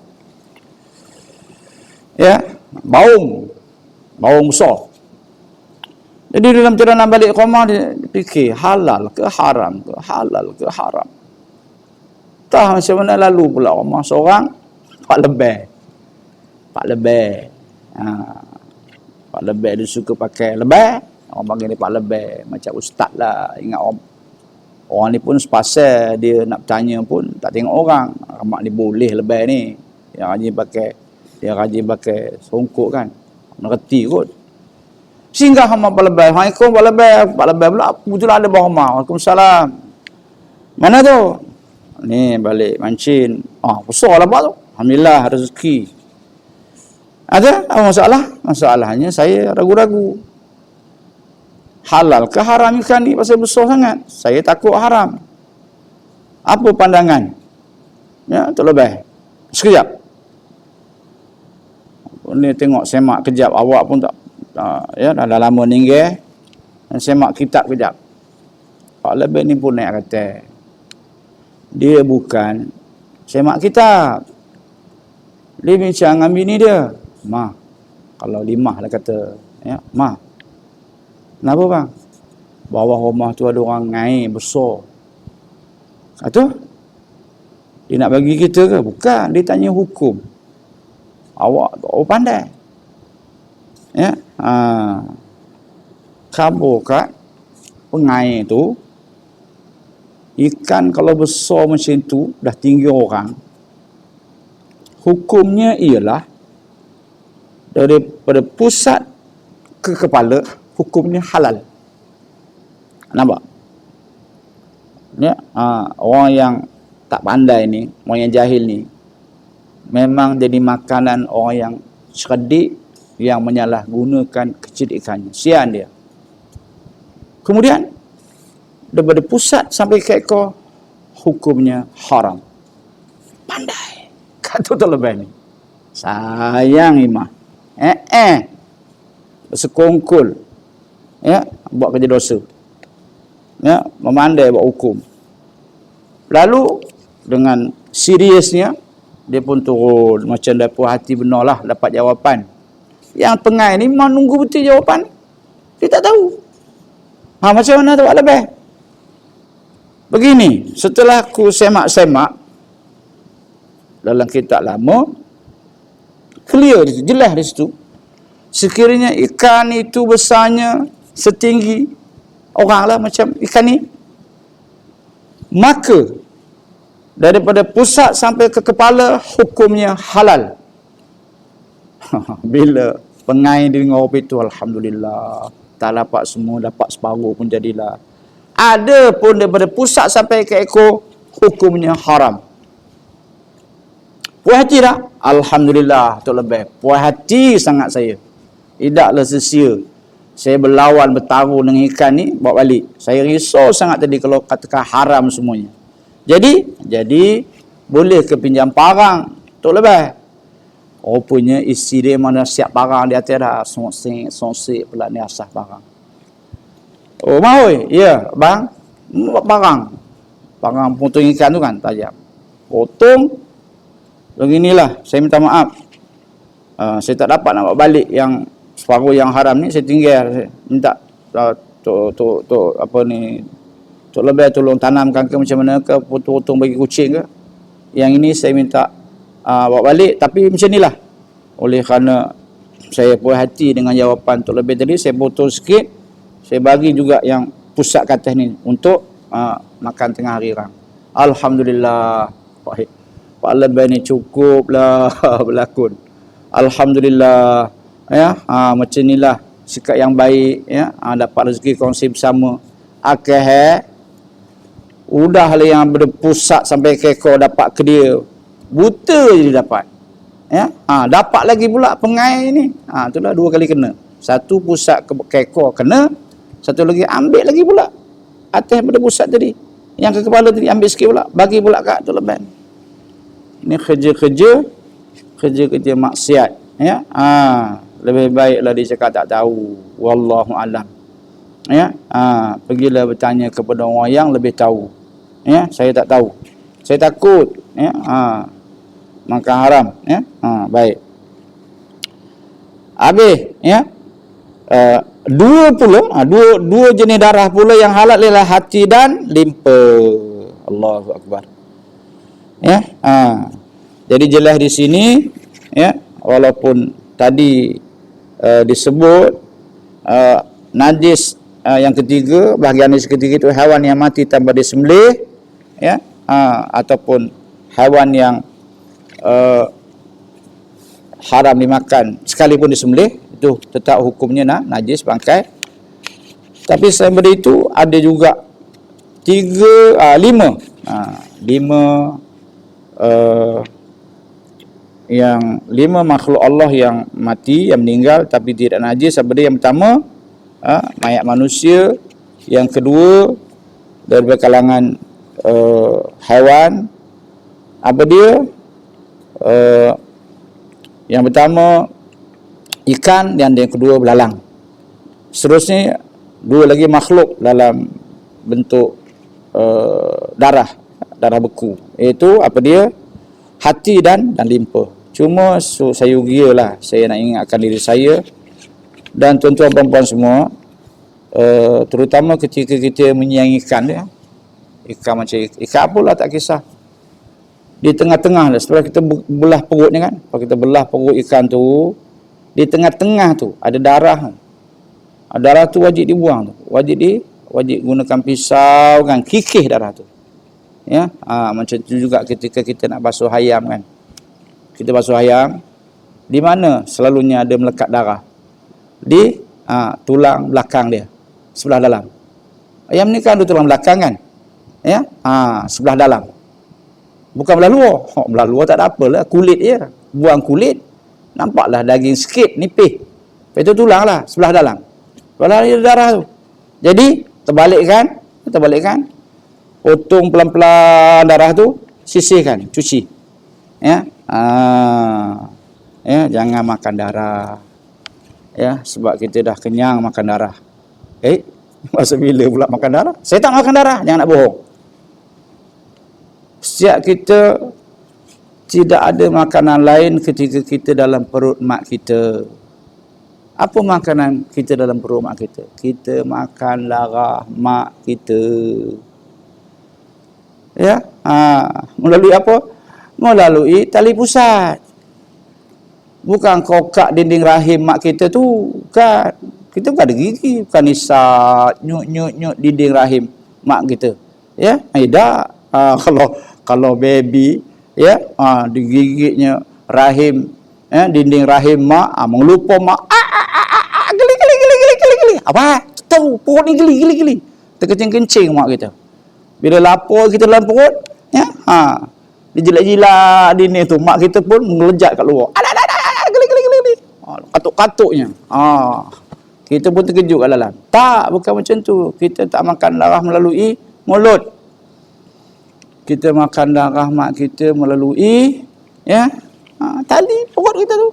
Ya, baung besar. Jadi dalam perjalanan balik ke rumah dia fikir halal ke haram ke, halal ke haram. Tak macam mana lalu pula rumah seorang Pak Lebeh. Pak Lebeh dia suka pakai lebeh. Orang panggil dia Pak Lebeh, macam ustaz lah. Ingat orang ni pun sepasal dia nak bertanya pun tak tengok orang. Mak ni boleh lebeh ni. Dia rajin pakai songkok kan. Mengerti kot. Singgah sama Pak Lebeh. Assalamualaikum Pak Lebeh. Pak Lebeh pula, betul ada bawah rumah. Waalaikumsalam. Mana tu? Ni balik mancin. Besar lah Pak tu. Alhamdulillah rezeki. Ada apa masalah? Masalahnya saya ragu-ragu. Halal ke haram ikan ni pasal besar sangat. Saya takut haram. Apa pandangan? Ya, tu lebih. Sekejap. Ni tengok semak kejap, awak pun tak, ya, dah lama ninggih. Semak kitab kejap. Pak Lebih ni pun naik kata. Dia bukan semak kitab. Dia bincang dengan bini dia. Ma, kalau limah lah kata, ya, ma. Kenapa bang? Bawah rumah tu ada orang ngai besar. Kata, dia nak bagi kita ke? Bukan, dia tanya hukum. Awak pandai. Ya, kabur kat pengai tu, ikan kalau besar macam tu, dah tinggi orang, hukumnya ialah daripada pusat ke kepala, hukumnya halal. Nampak? Ya, orang yang tak pandai ni, orang yang jahil ni, memang jadi makanan orang yang cerdik, yang menyalahgunakan kecerdikannya. Sian dia. Kemudian daripada pusat sampai ke ekor, hukumnya haram. Pandai kata terlebih ni. Sayang imam. Bersekongkol, ya, buat kerja dosa, ya, memandai buat hukum. Lalu dengan seriusnya dia pun turun macam dah puas hati benar lah dapat jawapan. Yang pengai ni memang nunggu betul jawapan, dia tak tahu. Macam mana tu buat lebih? Begini, setelah aku semak-semak dalam kitab lama, clear, jelas di situ. Sekiranya ikan itu besarnya setinggi orang lah macam ikan ni, maka daripada pusat sampai ke kepala hukumnya halal. Bila pengai di ngau itu, alhamdulillah, tak dapat semua, dapat separuh pun jadilah. Ada pun daripada pusat sampai ke ekor, hukumnya haram. Puas hati tak? Alhamdulillah, tu lebih. Puas hati sangat saya. Tidaklah sia-sia saya berlawan, bertaruh dengan ikan ni, bawa balik. Saya risau sangat tadi kalau katakan haram semuanya. Jadi boleh ke pinjam parang, tu lebih. Rupanya isi dia mana siap parang di atas dah. Sonsik pula ni asah parang. Oh, mahu? Ya, bang. Buat parang. Parang potong ikan tu kan, tajam. Potong. Beginilah, saya minta maaf. Saya tak dapat nak bawa balik yang separuh yang haram ni, saya tinggal. Saya minta apa ni, Tok Lebih tolong tanamkan ke macam mana ke, potong-potong bagi kucing ke. Yang ini saya minta bawa balik, tapi macam inilah. Oleh kerana saya puas hati dengan jawapan Tok Lebih tadi, saya potong sikit, saya bagi juga yang pusat ke atas ni untuk makan tengah hari rang. Alhamdulillah. Pak Lebih ni cukuplah berlakon. Alhamdulillah. Ya, macam inilah sikap yang baik, ya. Dapat rezeki kongsi bersama. Udahlah yang berpusat sampai ke ekor dapat ke dia. Buta je dia dapat. Ya, dapat lagi pula pengai ni. Itulah dua kali kena. Satu pusat ke ekor kena, satu lagi ambil lagi pula atas pada pusat tadi. Yang ke kepala tadi ambil sikit pula, bagi pula kat tu leban. Ini kerja maksiat, ya. Lebih baiklah dia cakap tak tahu, wallahu alam. Ya, pergilah bertanya kepada orang yang lebih tahu. Ya, saya tak tahu. Saya takut, ya, makan haram, ya. Baik. Habis, ya. Dua jenis darah pula yang halal ialah hati dan limpa. Allahu akbar. Ya, jadi jelas di sini, ya, walaupun tadi disebut najis yang ketiga, bahagian najis ketiga itu haiwan yang mati tanpa disembelih, ya, ataupun haiwan yang haram dimakan sekalipun disembelih, itu tetap hukumnya najis bangkai. Tapi selain daripada itu ada juga lima makhluk Allah yang mati, yang meninggal tapi tidak najis. Apa dia? Yang pertama, mayat manusia. Yang kedua, dari kalangan haiwan. Apa dia? Yang pertama ikan, dan yang kedua belalang. Seterusnya dua lagi makhluk dalam bentuk darah beku, iaitu apa dia? Hati dan limpa. Cuma saya ugialah, saya nak ingatkan diri saya dan tuan-tuan perempuan semua, terutama ketika kita menyiang ikan dia. Ikan macam ikan apalah tak kisah. Di tengah-tengah lah, setelah kita belah perutnya kan, kalau kita belah perut ikan tu, di tengah-tengah tu ada darah. Darah tu wajib dibuang tu. Wajib wajib gunakan pisau kan, kikih darah tu. Ya, macam tu juga ketika kita nak basuh ayam kan. Kita basuh ayam, di mana selalunya ada melekat darah? Di tulang belakang dia, sebelah dalam. Ayam ni kan ada tulang belakang kan? Ya, sebelah dalam. Bukan belah luar. Belah luar tak ada apalah, kulit je. Buang kulit, nampaklah daging sikit, nipis. Lepas tu tulang lah, sebelah dalam. Sebelah dalam darah tu. Jadi, terbalikkan. Potong pelan-pelan darah tu, sisihkan, cuci. Ya, ya, jangan makan darah. Ya, sebab kita dah kenyang makan darah. Masa bila pula makan darah? Saya tak makan darah, jangan nak bohong. Setiap kita tidak ada makanan lain ketika kita dalam perut mak kita. Apa makanan kita dalam perut mak kita? Kita makan darah mak kita. Ya, melalui apa? Melalui tali pusat. Bukan kokak dinding rahim mak kita tu, kan. Kita bukan ada gigi, bukan isap nyut dinding rahim mak kita. Ya, tidak. Kalau baby, ya, digigitnya rahim, dinding rahim mak, mengelupa mak, geli. Apa? Tahu perut ni geli. Terkencing-kencing mak kita. Bila lapar kita dalam perut, ya, dijilat-jilat dinding tu, mak kita pun mengelejat kat luar. Geli. Katuk-katuknya. Kita pun terkejut kat dalam. Tak, bukan macam tu. Kita tak makan darah melalui mulut. Kita makan darah mak kita melalui, ya, tali perut kita tu.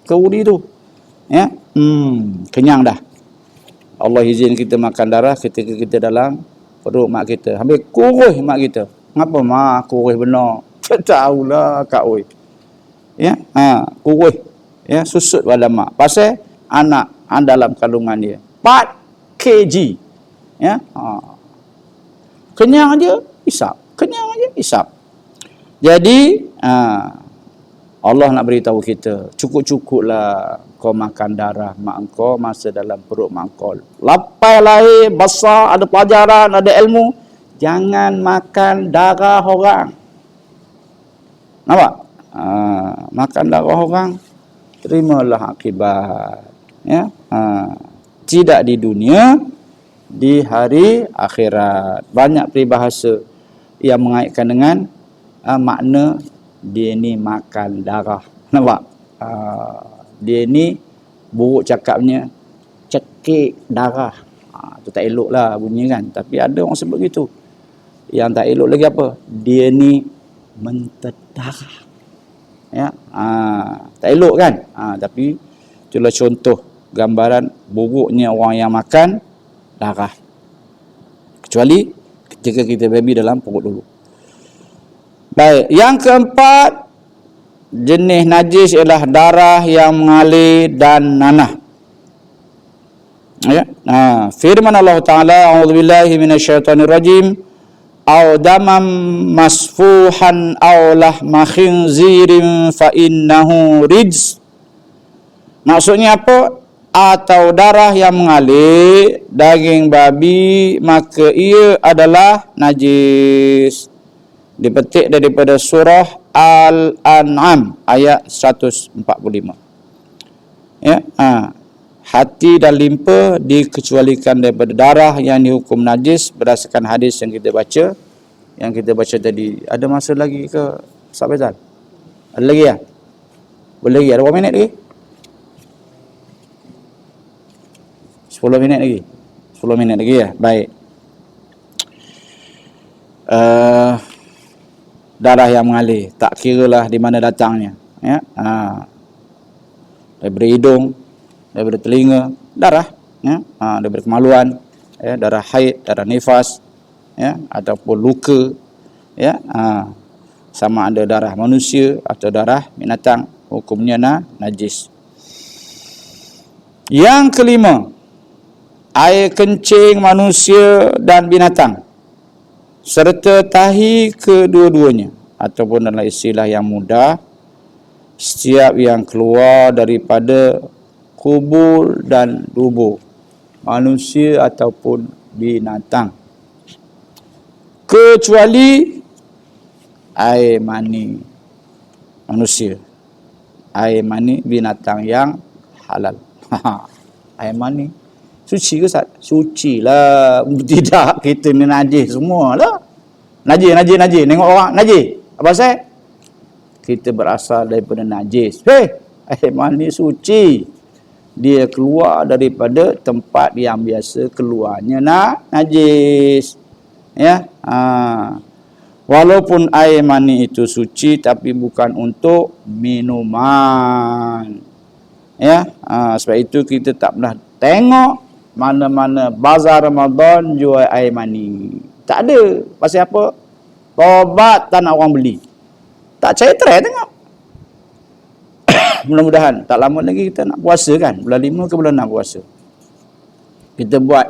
Keudi tu. Ya, kenyang dah. Allah izin kita makan darah ketika kita dalam perut mak kita. Habis kurus mak kita. Ngapa mak kurus benar? Tak tahulah kak oi. Ya, kurus. Ya, susut pada mak. Pasal anak dalam kandungan dia 4 kg. Ya, kenyang aja hisap. Jadi Allah nak beritahu kita, cukup-cukuplah kau makan darah mak kau masa dalam perut mak kau. Lapai lahir, besar, ada pelajaran, ada ilmu. Jangan makan darah orang. Nampak? Makan darah orang, terimalah akibat. Ya? Tidak di dunia, di hari akhirat. Banyak peribahasa yang mengaitkan dengan makna dia ni makan darah. Nampak? Dia ni buruk cakapnya cekik darah. Tu tak elok lah bunyi kan. Tapi ada orang sebut gitu. Yang tak elok lagi apa? Dia ni mented darah. Ya, tak elok kan? Tapi itulah contoh gambaran buruknya orang yang makan darah. Kecuali ketika kita baby dalam perut dulu. Baik, yang keempat, jenis najis ialah darah yang mengalir dan nanah. Ya. Firman Allah Taala, "A'udzubillahi minasyaitonirrajim, aw damam masfuhan aw lahma khinzirin fa innahu rijs." Maksudnya apa? Atau darah yang mengalir daging babi, maka ia adalah najis. Dipetik daripada surah Al-An'am ayat 145. Ya, hati dan limpa dikecualikan daripada darah yang dihukum najis berdasarkan hadis yang kita baca tadi. Ada masa lagi ke Ustaz Faizal? Ada lagi ya? Boleh lagi? Ada berapa minit lagi? 10 minit lagi. 10 minit lagi ya. Baik. Darah yang mengalir, tak kiralah di mana datangnya, ya. Daripada hidung, daripada telinga, darah, ya. Daripada kemaluan, ya, darah haid, darah nifas, ya, ataupun luka, ya. Sama ada darah manusia atau darah binatang, hukumnya najis. Yang kelima, air kencing manusia dan binatang serta tahi kedua-duanya, ataupun dalam istilah yang mudah, setiap yang keluar daripada kubur dan dubur. manusia ataupun binatang, kecuali air mani manusia, air mani binatang yang halal. Air mani suci ke Ustaz? Suci lah. Tidak, kita ni najis semua lah. Najis. Tengok orang najis. Apa pasal? Kita berasal daripada najis. Air mani suci. Dia keluar daripada tempat yang biasa keluarnya najis. Ya. Walaupun air mani itu suci, tapi bukan untuk minuman. Ya. Sebab itu kita tak pernah tengok mana-mana bazar Ramadan jual air mani. Tak ada. Pasal apa? Tobat tak nak orang beli. Tak percaya try tengok. Mudah-mudahan tak lama lagi kita nak puasa kan. Bulan 5 ke bulan 6 puasa. Kita buat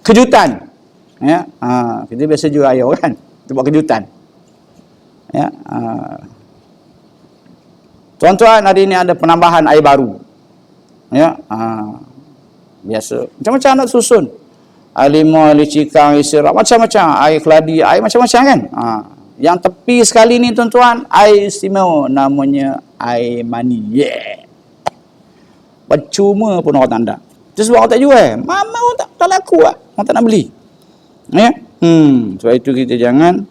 kejutan. Ya, kita biasa jual air kan. Kita buat kejutan. Ya, tuan-tuan, hari ini ada penambahan air baru. Ya, biasa macam-macam nak susun. Air limau, air cikang, air sirap, macam-macam. Air keladi, air macam-macam kan. Yang tepi sekali ni tuan-tuan, air istimewa, namanya air mani. Percuma pun orang tak ada. Itu sebab orang tak jual. Mama orang tak laku lah. Orang tak nak beli. Ya? Sebab itu kita jangan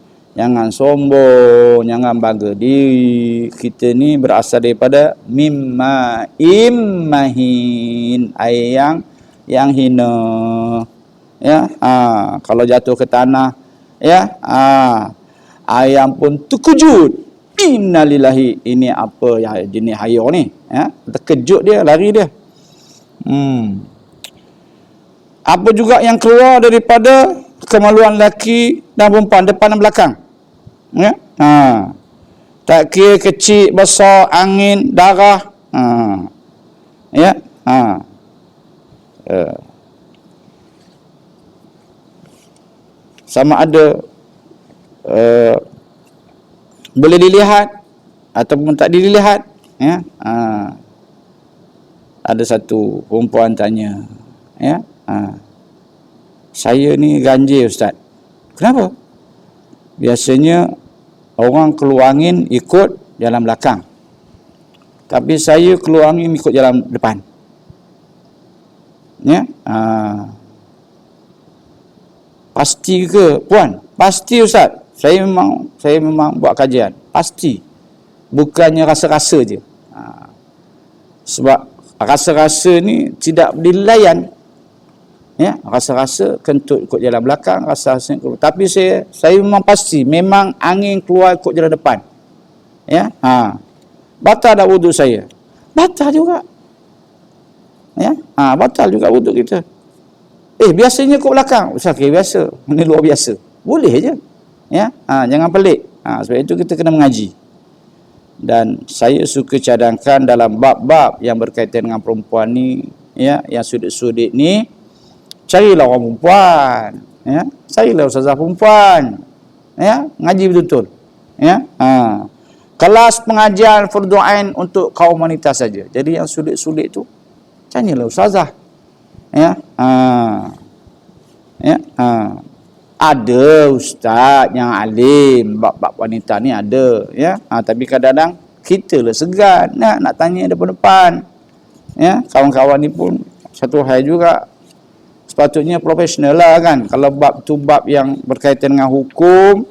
sombong, jangan bangga diri. Kita ni berasal daripada mimma immahin, air yang hina. Ya, kalau jatuh ke tanah, ya, ayam pun terkejut. Innalillahi, ini apa ya jenis hayar ni? Ya, terkejut dia, lari dia. Apa juga yang keluar daripada kemaluan lelaki dan perempuan, depan dan belakang. Ya, tak kira kecil, besar, angin, darah. Ya, sama ada boleh dilihat ataupun tak dilihat. Ya, ada satu perempuan tanya, ya, saya ni ganjil Ustaz. Kenapa? Biasanya orang keluar angin ikut jalan belakang, tapi saya keluar angin ikut jalan depan. Ya, pasti ke puan? Pasti Ustaz. Saya memang buat kajian. Pasti. Bukannya rasa-rasa je. Sebab rasa-rasa ni tidak dilayan. Ya, rasa-rasa kentut ikut jalan belakang, rasa-rasa ikut. Tapi saya memang pasti, memang angin keluar ikut jalan depan. Ya, batal dah wuduk saya. Batal juga. Ya, batal juga wuduk kita. Biasanya ikut belakang. Ustaz, biasa. Ini luar biasa. Boleh je. Ya, jangan pelik. Sebab itu kita kena mengaji. Dan saya suka cadangkan dalam bab-bab yang berkaitan dengan perempuan ni, ya, yang sudut-sudut ni, carilah orang perempuan, ya, carilah ustazah perempuan, ya, ngaji betul-betul. Ya, kelas pengajian fardu ain untuk kaum wanita saja. Jadi yang sulit-sulit tu tanyalah ustazah. Ya, ada ustaz yang alim bab-bab wanita ni ada, ya. Tapi kadang-kadang kita lah segan nak tanya depan-depan. Ya, kawan-kawan ni pun satu hal juga sepatutnya profesional lah kan. Kalau bab tu bab yang berkaitan dengan hukum,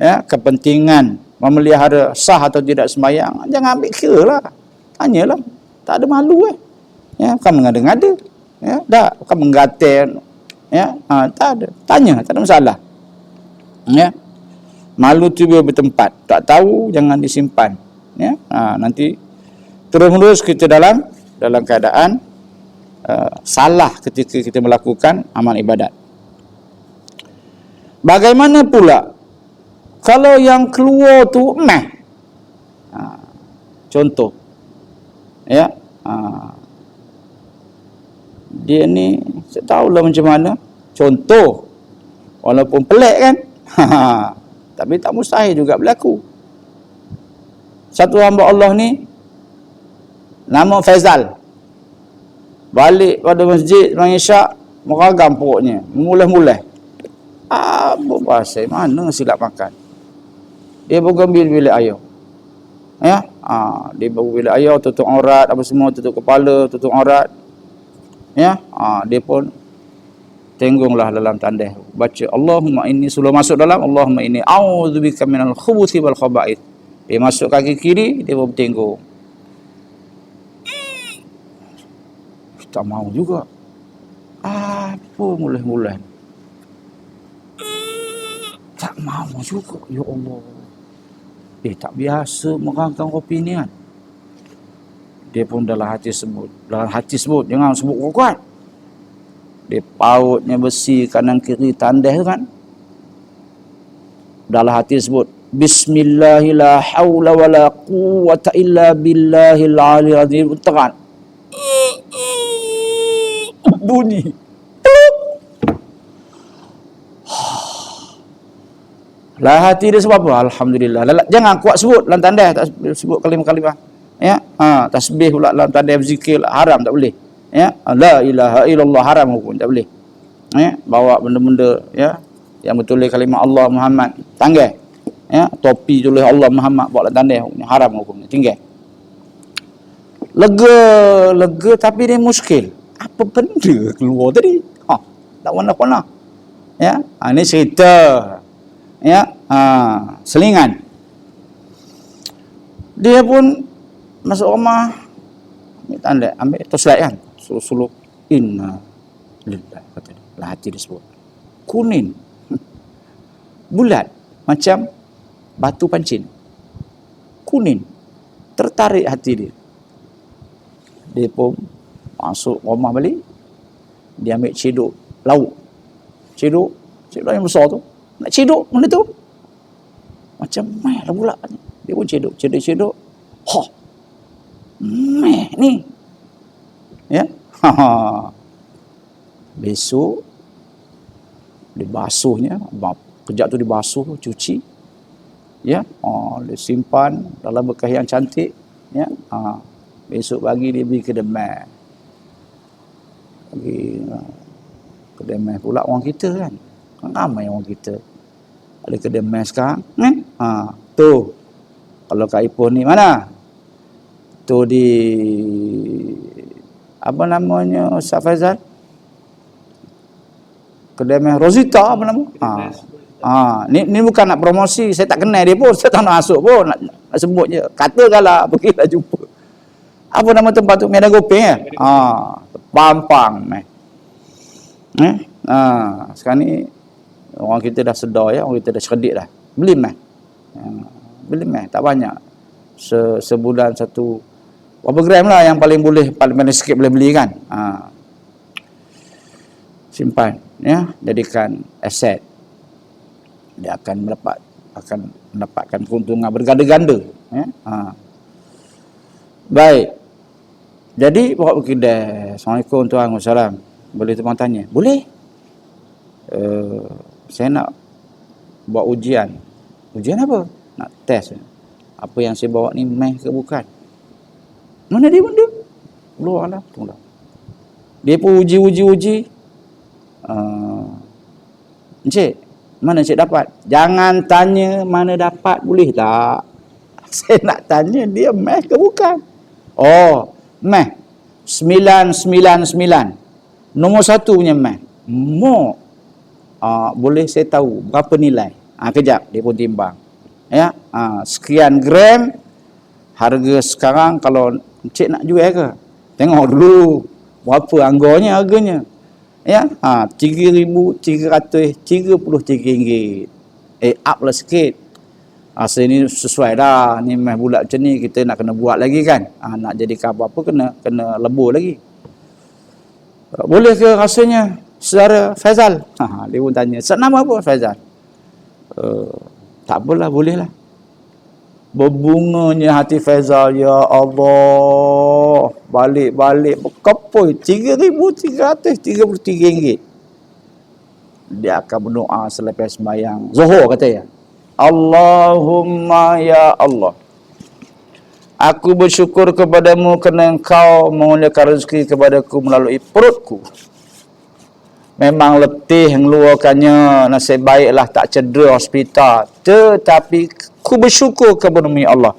ya, kepentingan memelihara sah atau tidak sembahyang, jangan ambil kira lah. Tanyalah. Tak ada malu Ya, bukan mengada-ngada. Ya, dah bukan menggaten. Ya, tak ada. Tanya, tak ada masalah. Ya. Malu tu biar bertempat. Tak tahu jangan disimpan. Ya, nanti terus-menerus kita dalam keadaan salah ketika kita melakukan amal ibadat. Bagaimana pula kalau yang keluar tu contoh, ya, dia ni saya tahulah macam mana. Contoh, walaupun pelik kan, tapi tak mustahil juga berlaku. Satu hamba Allah ni nama Faizal, balik pada masjid Isyak, meragam perutnya, mulai-mulai. Apa bahasa? Mana silap makan? Dia bergambil bilik air. Ya, dia berbilik air, tutup aurat, apa semua, tutup kepala, tutup aurat. Ya, dia pun tenggunglah dalam tandas. Baca Allahumma inni, sebelum masuk dalam Allahumma inni a'udzubika minal khubuthi wal khaba'ith. Dia masuk kaki kiri, dia pun bertenggung. Tak mau juga. Apa mulai-mulai? Tak mau juga. Ya Allah. Tak biasa merangkang kopi ni kan. Dia pun dalam hati sebut. Jangan sebut kuat. Dia pautnya besi kanan kiri tandas kan. Dalam hati sebut. Bismillahirrahmanirrahim. La hawla wa la quwwata illa billahil aliyil azim. Tekan. Bunyi. Lah hati dia sebab apa? Alhamdulillah. Jangan kuat sebut dalam tandas, tak sebut kalimah-kalimah. Ya, tasbih pula dalam tandas, berzikir haram, tak boleh. Ya, la ilaha illallah haram hukum, tak boleh. Ya, bawa benda-benda ya yang betul kalimah Allah Muhammad, tandas. Ya, topi tulis Allah Muhammad bawa dalam tandas, haram hukumnya, tinggal. Lega tapi dia muskil. Apa benda keluar tadi? Tak warna-warna. Ya, ini cerita. Ya, selingan. Dia pun masuk rumah, ambil tanda, ambil toslet kan, suluh inna lillahi kata dia. Lah hati dia sebut. Kuning. Bulat macam batu pancing. Kuning. Tertarik hati dia. Dia pun masuk rumah balik. Dia ambil cedok lauk. Cedok yang besar tu. Nak cedok benda tu. Macam meh lah pula. Dia pun cedok. Meh ni. Ya. Besok dibasuhnya. Kejap tu dibasuh, cuci. Ya. Dia simpan dalam bekas yang cantik. Ya. Besok pagi dia pergi kedemai. Kedemai pula orang kita kan. Ramai orang kita. Ada kedemai sekarang. Tu. Kalau Kak Ipoh ni mana? Tu di apa namanya Ustaz Faizal? Kedemai Rosita apa nama? Ni bukan nak promosi. Saya tak kenal dia pun. Saya tak nak masuk pun. Nak sebut je. Katakanlah pergilah jumpa. Apa nama tempat tu? Medan Gopeng ya? Pampang. Sekarang ni orang kita dah sedar ya, orang kita dah cerdik dah. Beli meh. Tak banyak. Sebulan satu berapa gram lah yang paling sikit boleh beli kan. Simpan ya, jadikan aset. Dia akan mendapatkan keuntungan berganda-ganda ya. Baik. Jadi bawa pergi dah. Assalamualaikum tuan, Waalaikumsalam. Boleh tuan tanya? Boleh. Saya nak buat ujian. Ujian apa? Nak test. Apa yang saya bawa ni meh ke bukan? Mana dia benda? Keluar lah. Tunggu. Dia pun uji. Encik, mana encik dapat? Jangan tanya mana dapat, boleh tak? Saya nak tanya dia meh ke bukan? Meh. 999. Nombor 1 punya meh. Boleh saya tahu berapa nilai? Kejap dia pun timbang. Ya, sekian gram. Harga sekarang kalau encik nak jual ke? Tengok dulu berapa anggarnya harganya. Ya, RM3,333. Up lah sikit. Asal ni sesuai dah. Ni meh bulat macam ni kita nak kena buat lagi kan. Nak jadikan apa-apa kena lebur lagi. Boleh ke rasanya saudara Faizal? Dia pun tanya. Nama apa Faizal? Tak apalah, boleh lah. Berbunganya hati Faizal. Ya Allah. Balik. Berkepul. RM3,333. Dia akan berdoa selepas sembahyang Zuhur katanya. Allahumma ya Allah. Aku bersyukur kepadamu kerana engkau mengurniakan rezeki kepadaku melalui perutku. memang letih ngeluarkannya, nasib baiklah tak cedera hospital. Tetapi ku bersyukur kepada Allah.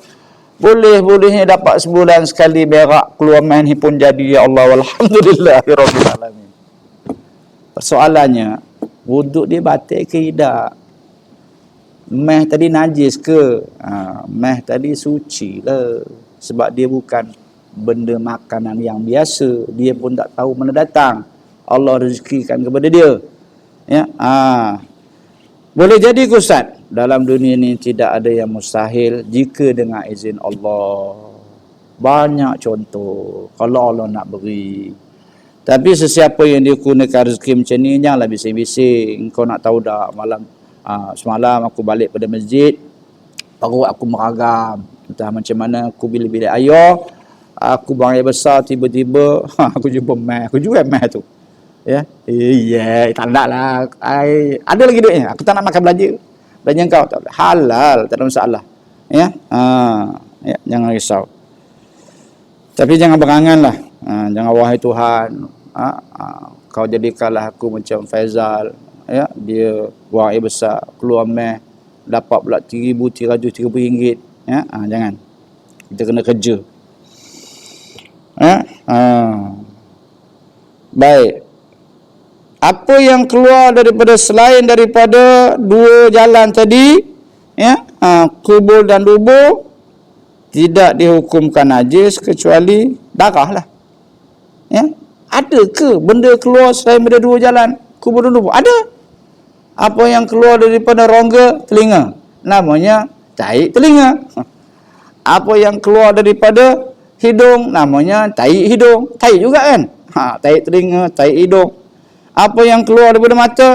Boleh-bolehnya dapat sebulan sekali berak keluar main pun jadi, ya Allah, walhamdulillahirabbil alamin. Persoalannya, wuduk dia batal ke tidak? Meh tadi najis ke? Meh tadi suci lah. Sebab dia bukan benda makanan yang biasa. Dia pun tak tahu mana datang. Allah rezekikan kepada dia. Ya, boleh jadi Ustaz, dalam dunia ini tidak ada yang mustahil jika dengan izin Allah. Banyak contoh kalau Allah nak beri. Tapi sesiapa yang dia gunakan rezeki macam ni, janganlah bising-bising. Kau nak tahu dah, semalam aku balik pada masjid, baru aku meragam. Entah macam mana aku bilik-bilik ayah, aku buang air besar, tiba-tiba aku jumpa meh. Aku jual meh tu. Ya, tak nak lah. Ada lagi duitnya. Aku tak nak makan belanja kau. Halal, tak ada masalah. Ya, ya, jangan risau. Tapi jangan berangan lah. Jangan, wahai Tuhan, kau jadikanlah aku macam Faizal. Ya, dia buang air besar, keluar meh, dapat pula RM3,300 ya, jangan. Kita kena kerja. Ya, baik. Apa yang keluar daripada selain daripada dua jalan tadi, ya, kubur dan dubur, tidak dihukumkan najis kecuali darah lah. Ya, ada ke benda keluar selain daripada dua jalan, kubur dan dubur? Ada. Apa yang keluar daripada rongga telinga, namanya tahi telinga. Apa yang keluar daripada hidung, namanya tahi hidung. Tahi juga kan? Tahi telinga, tahi hidung. Apa yang keluar daripada mata,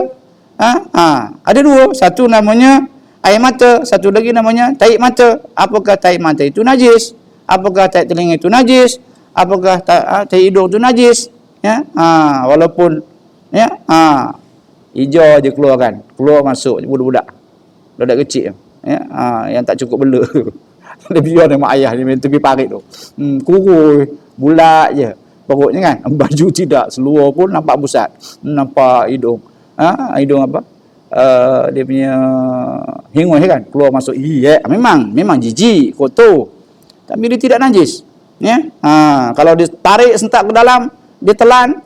ada dua. Satu namanya air mata, satu lagi namanya tahi mata. Apakah tahi mata itu najis? Apakah tahi telinga itu najis? Apakah tahi hidung itu najis? Ya, walaupun ya, hijau je keluarkan, keluar masuk budak-budak kecil, ya, yang tak cukup bela. Dia biar dengan ayah dia main tepi parit tu, kurus bulat je perutnya kan, baju tidak, seluar pun nampak pusat, nampak hidung, hidung apa, dia punya hingus kan, keluar masuk. Memang jijik, kotor, tapi dia tidak najis. Ya, kalau dia tarik sentak ke dalam, dia telan,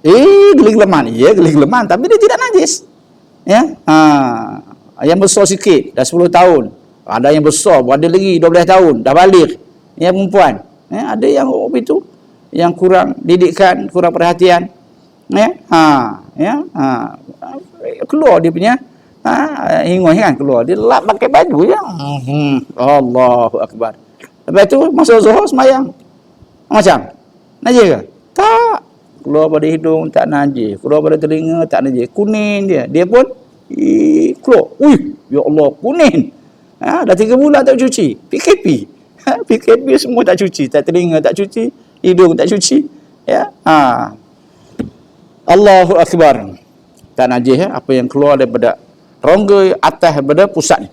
geli-geleman, geli-geleman, tapi dia tidak najis. Ya, yang besar sikit, dah 10 tahun, ada yang besar, ada lagi 12 tahun, dah balik, ya, perempuan. Ya, ada yang itu, yang kurang didikan, kurang perhatian. Ya, keluar dia punya hingus kan, keluar. Dia lap pakai baju je. Allahu Akbar. Lepas tu masa zuhur semayang. Macam najis ke? Tak. Keluar pada hidung tak najis, keluar pada telinga tak najis, kuning dia pun keluar. Ya Allah, kuning. Dah 3 bulan tak cuci. PKP. PKP semua tak cuci, tak telinga tak cuci, hidung tak cuci. Ya, Allahu Akbar. Tak najis, apa yang keluar daripada rongga atas daripada pusat ni.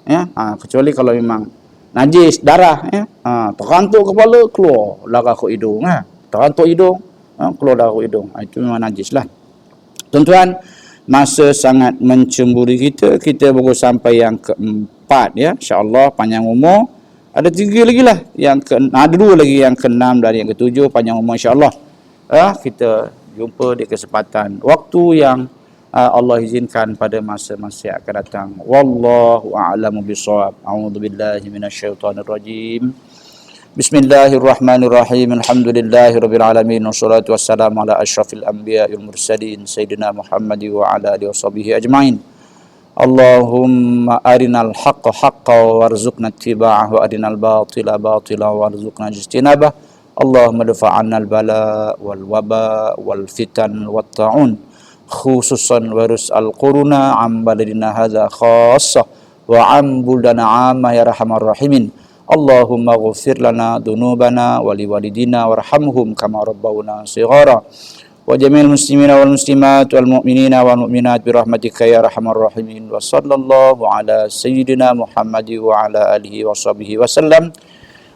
Ya, kecuali kalau memang najis darah, ya. Terantuk kepala, keluar darah ke hidung, terantuk hidung, keluar darah ke hidung. Itu memang najis lah. Tuan-tuan, masa sangat mencemburi kita baru sampai yang keempat, ya. InsyaAllah panjang umur. Ada 3 lagi lah, ada 2 lagi, yang ke-6 dan yang ke-7 panjang umur insyaAllah. Kita jumpa di kesempatan waktu yang Allah izinkan pada masa-masa yang akan datang. Wallahu a'lamu bishawab. A'udzubillahi minasyaitonirrajim. Bismillahirrahmanirrahim. Alhamdulillahirabbil alamin, wassalatu wassalamu ala asyrafil anbiya'i wal mursalin sayyidina Muhammad wa ala alihi washabihi ajmain. Allahumma arinal haqqa haqqan warzuqna ittiba'ah, wa arinal batila batila warzuqna ijtinabah. Allahumma dafa'anna al-bala wal waba wal fitan wat ta'un, khususan virus al-corona am baladina hadza khassah wa am buldana amma ya arhamar rahimin. Allahumma ghfir lana dhunubana wa liwalidina warhamhum kama rabbawna shighara. Wa jami'il muslimina wal muslimat wal mu'minina wal mu'minat bi rahmatika ya arhamar rahimin. Wa sallallahu ala sayyidina Muhammad wa ala alihi wa sahbihi wa sallam.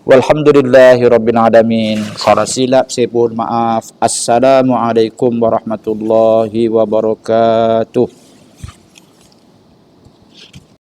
Walhamdulillahirabbil alamin. Salah silap saya mohon maaf. Assalamualaikum warahmatullahi wabarakatuh.